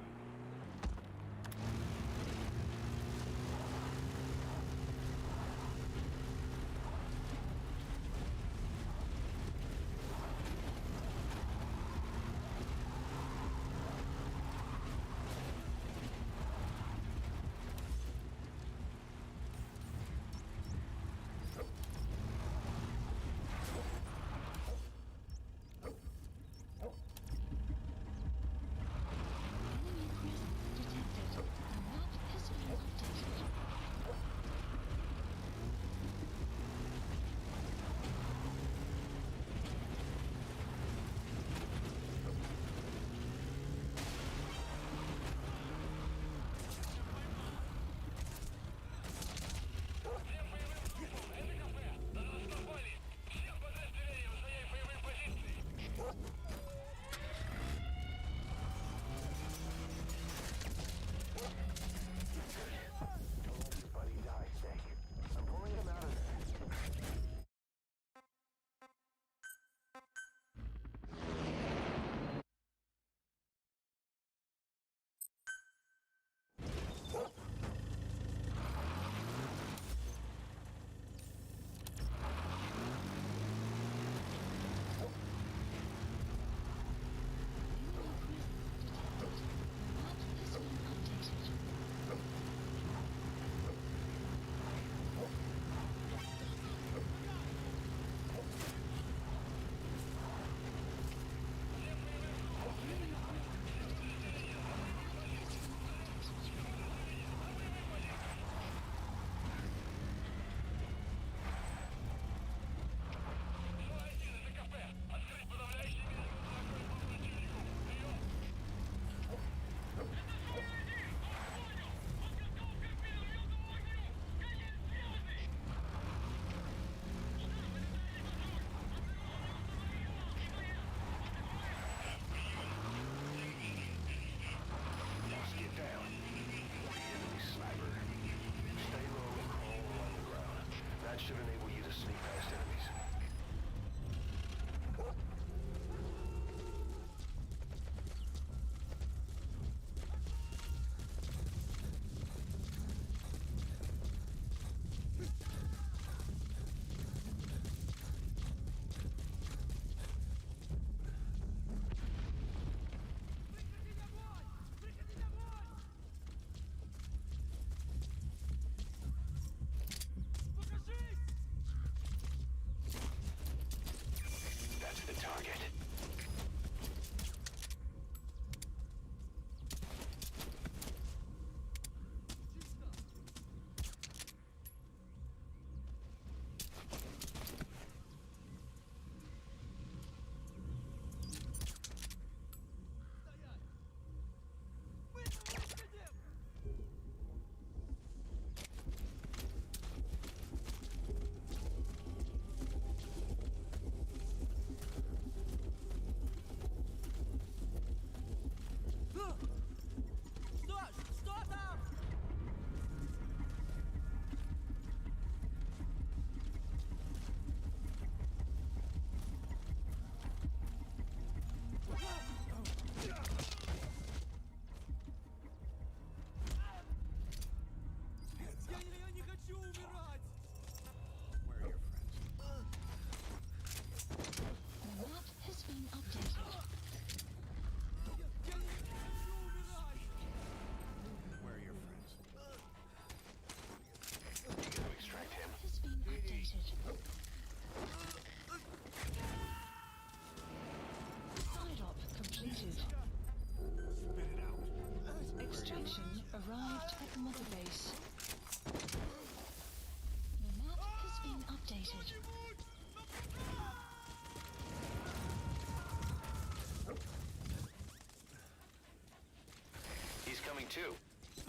2.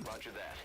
Roger that.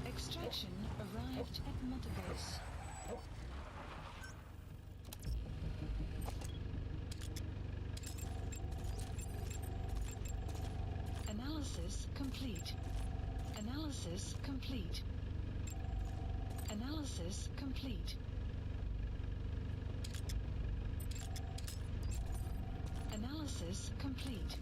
Extraction arrived at Mother Base. Analysis complete. Analysis complete. Analysis complete. Analysis complete.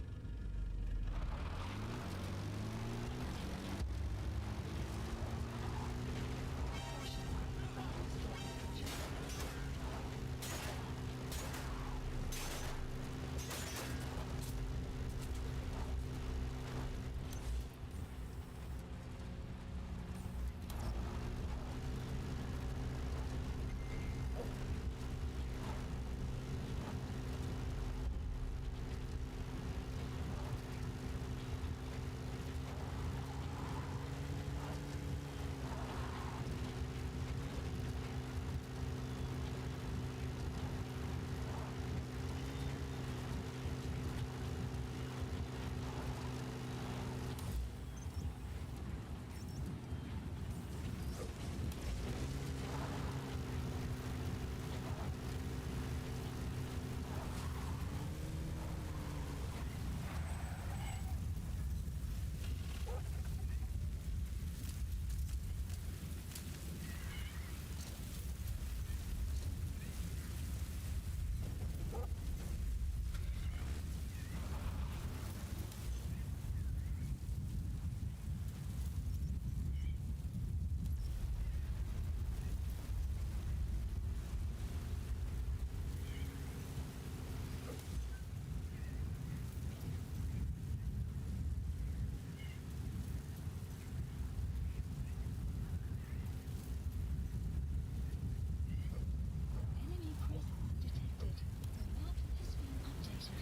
Enemy presence detected. The map has been updated.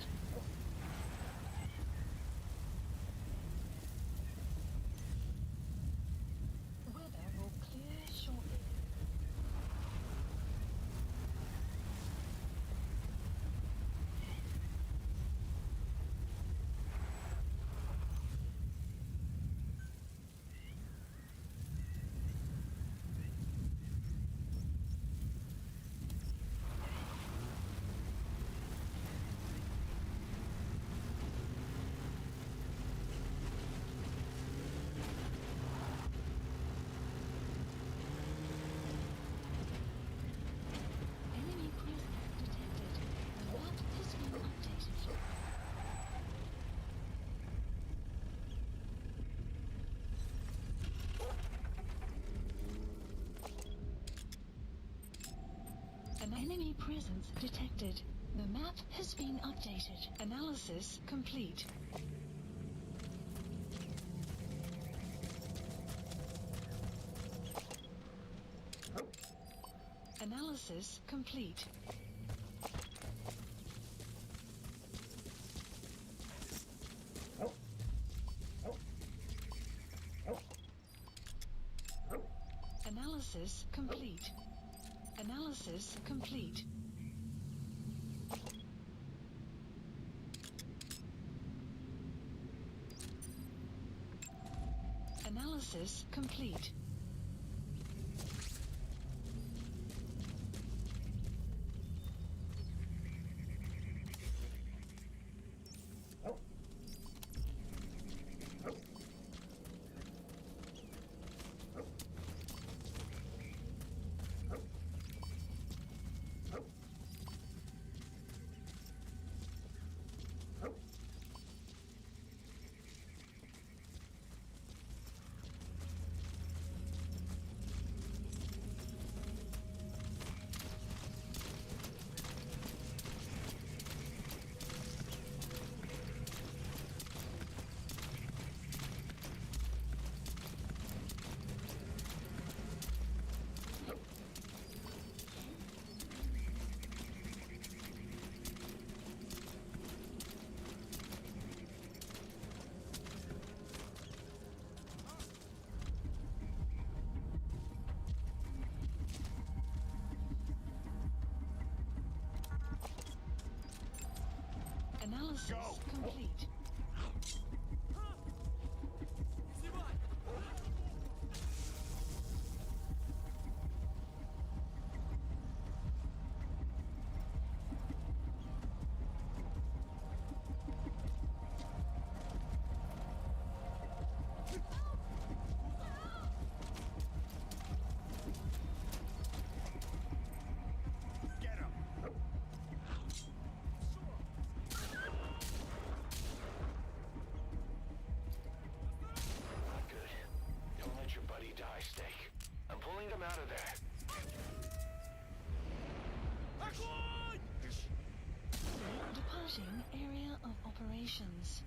Weather will clear shortly. Enemy presence detected. The map has been updated. An enemy presence detected. The map has been updated. Analysis complete. Analysis complete. Analysis complete. Analysis complete. Analysis complete. Analysis complete. Get him! Not good. Don't let your buddy die, Snake. I'm pulling them out of there. Departing area of operations.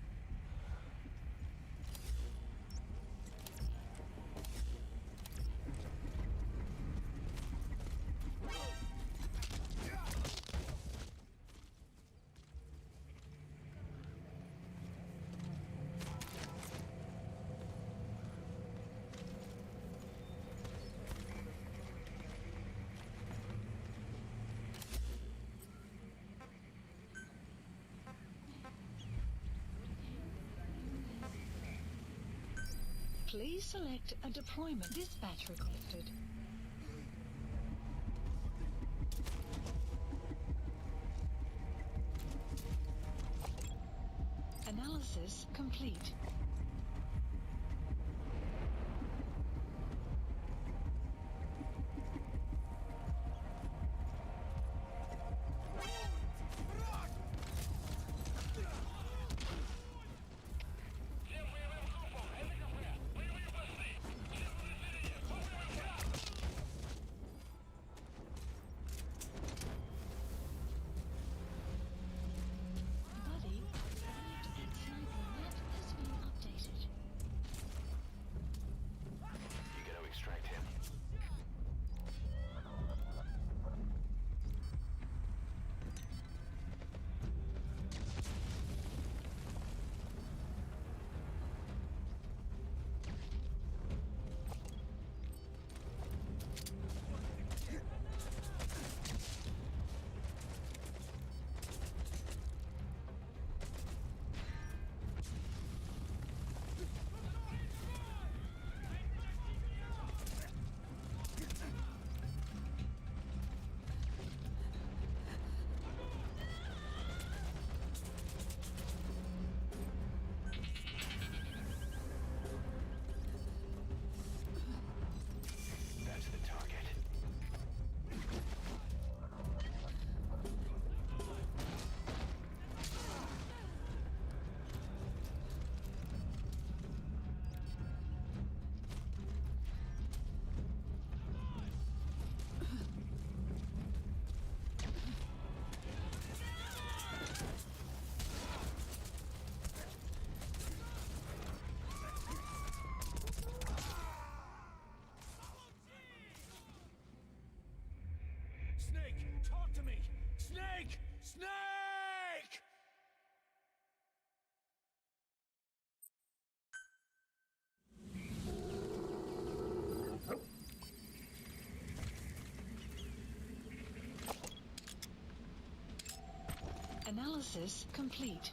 Please select a deployment. Dispatch requested. Analysis complete. Buddy, that sniper map has been updated. You gotta extract him. That's the target. Snake, talk to me! Snake! Snake! Analysis complete.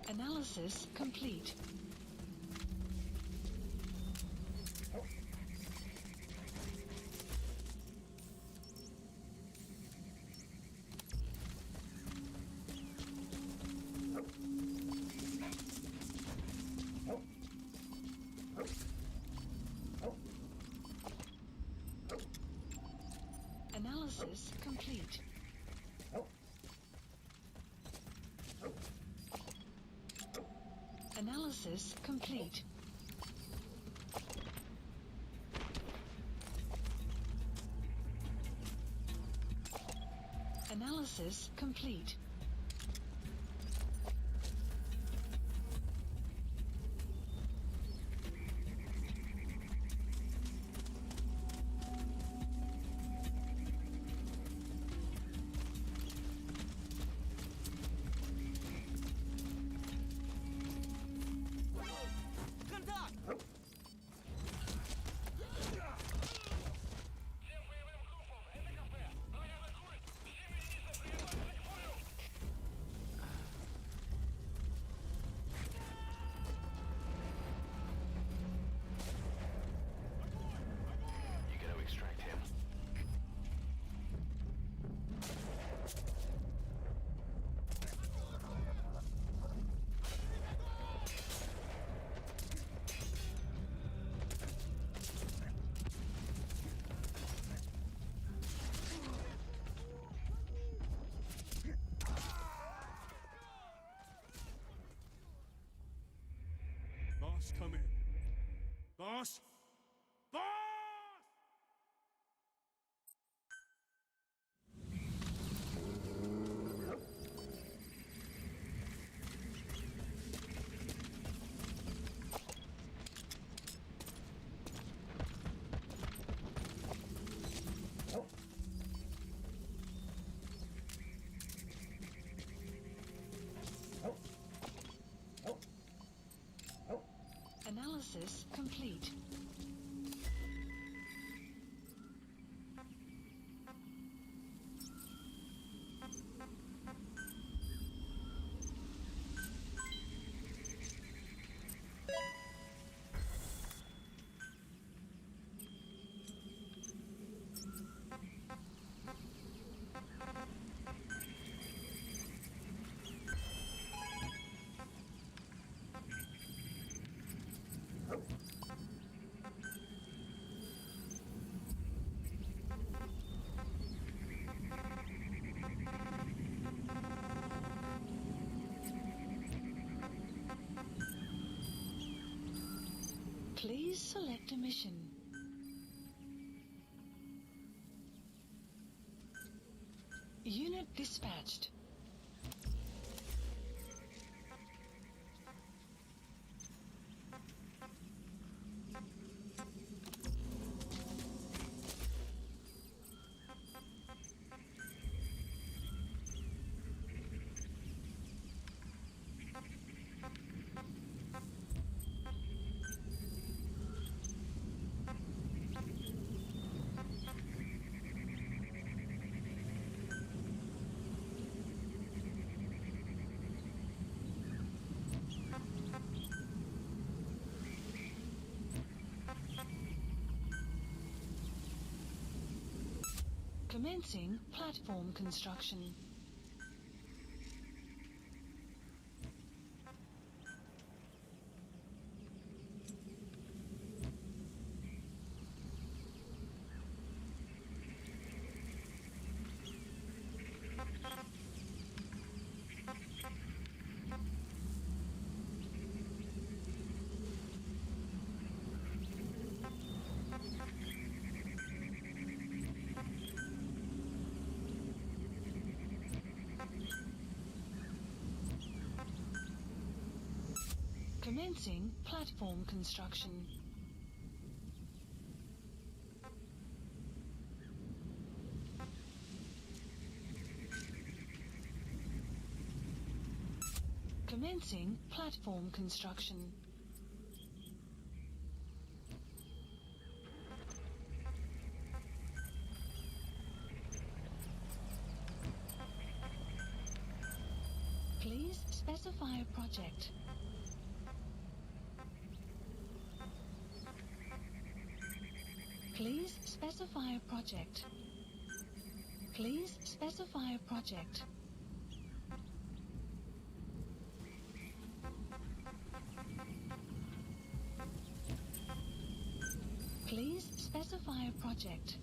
Analysis complete. Analysis complete. Analysis complete. Analysis complete. Come in. Boss? Boss! Analysis complete. Please select a mission. Unit dispatched. Commencing platform construction. Commencing platform construction. Commencing platform construction. Please specify a project. Please specify a project. Please specify a project. Please specify a project.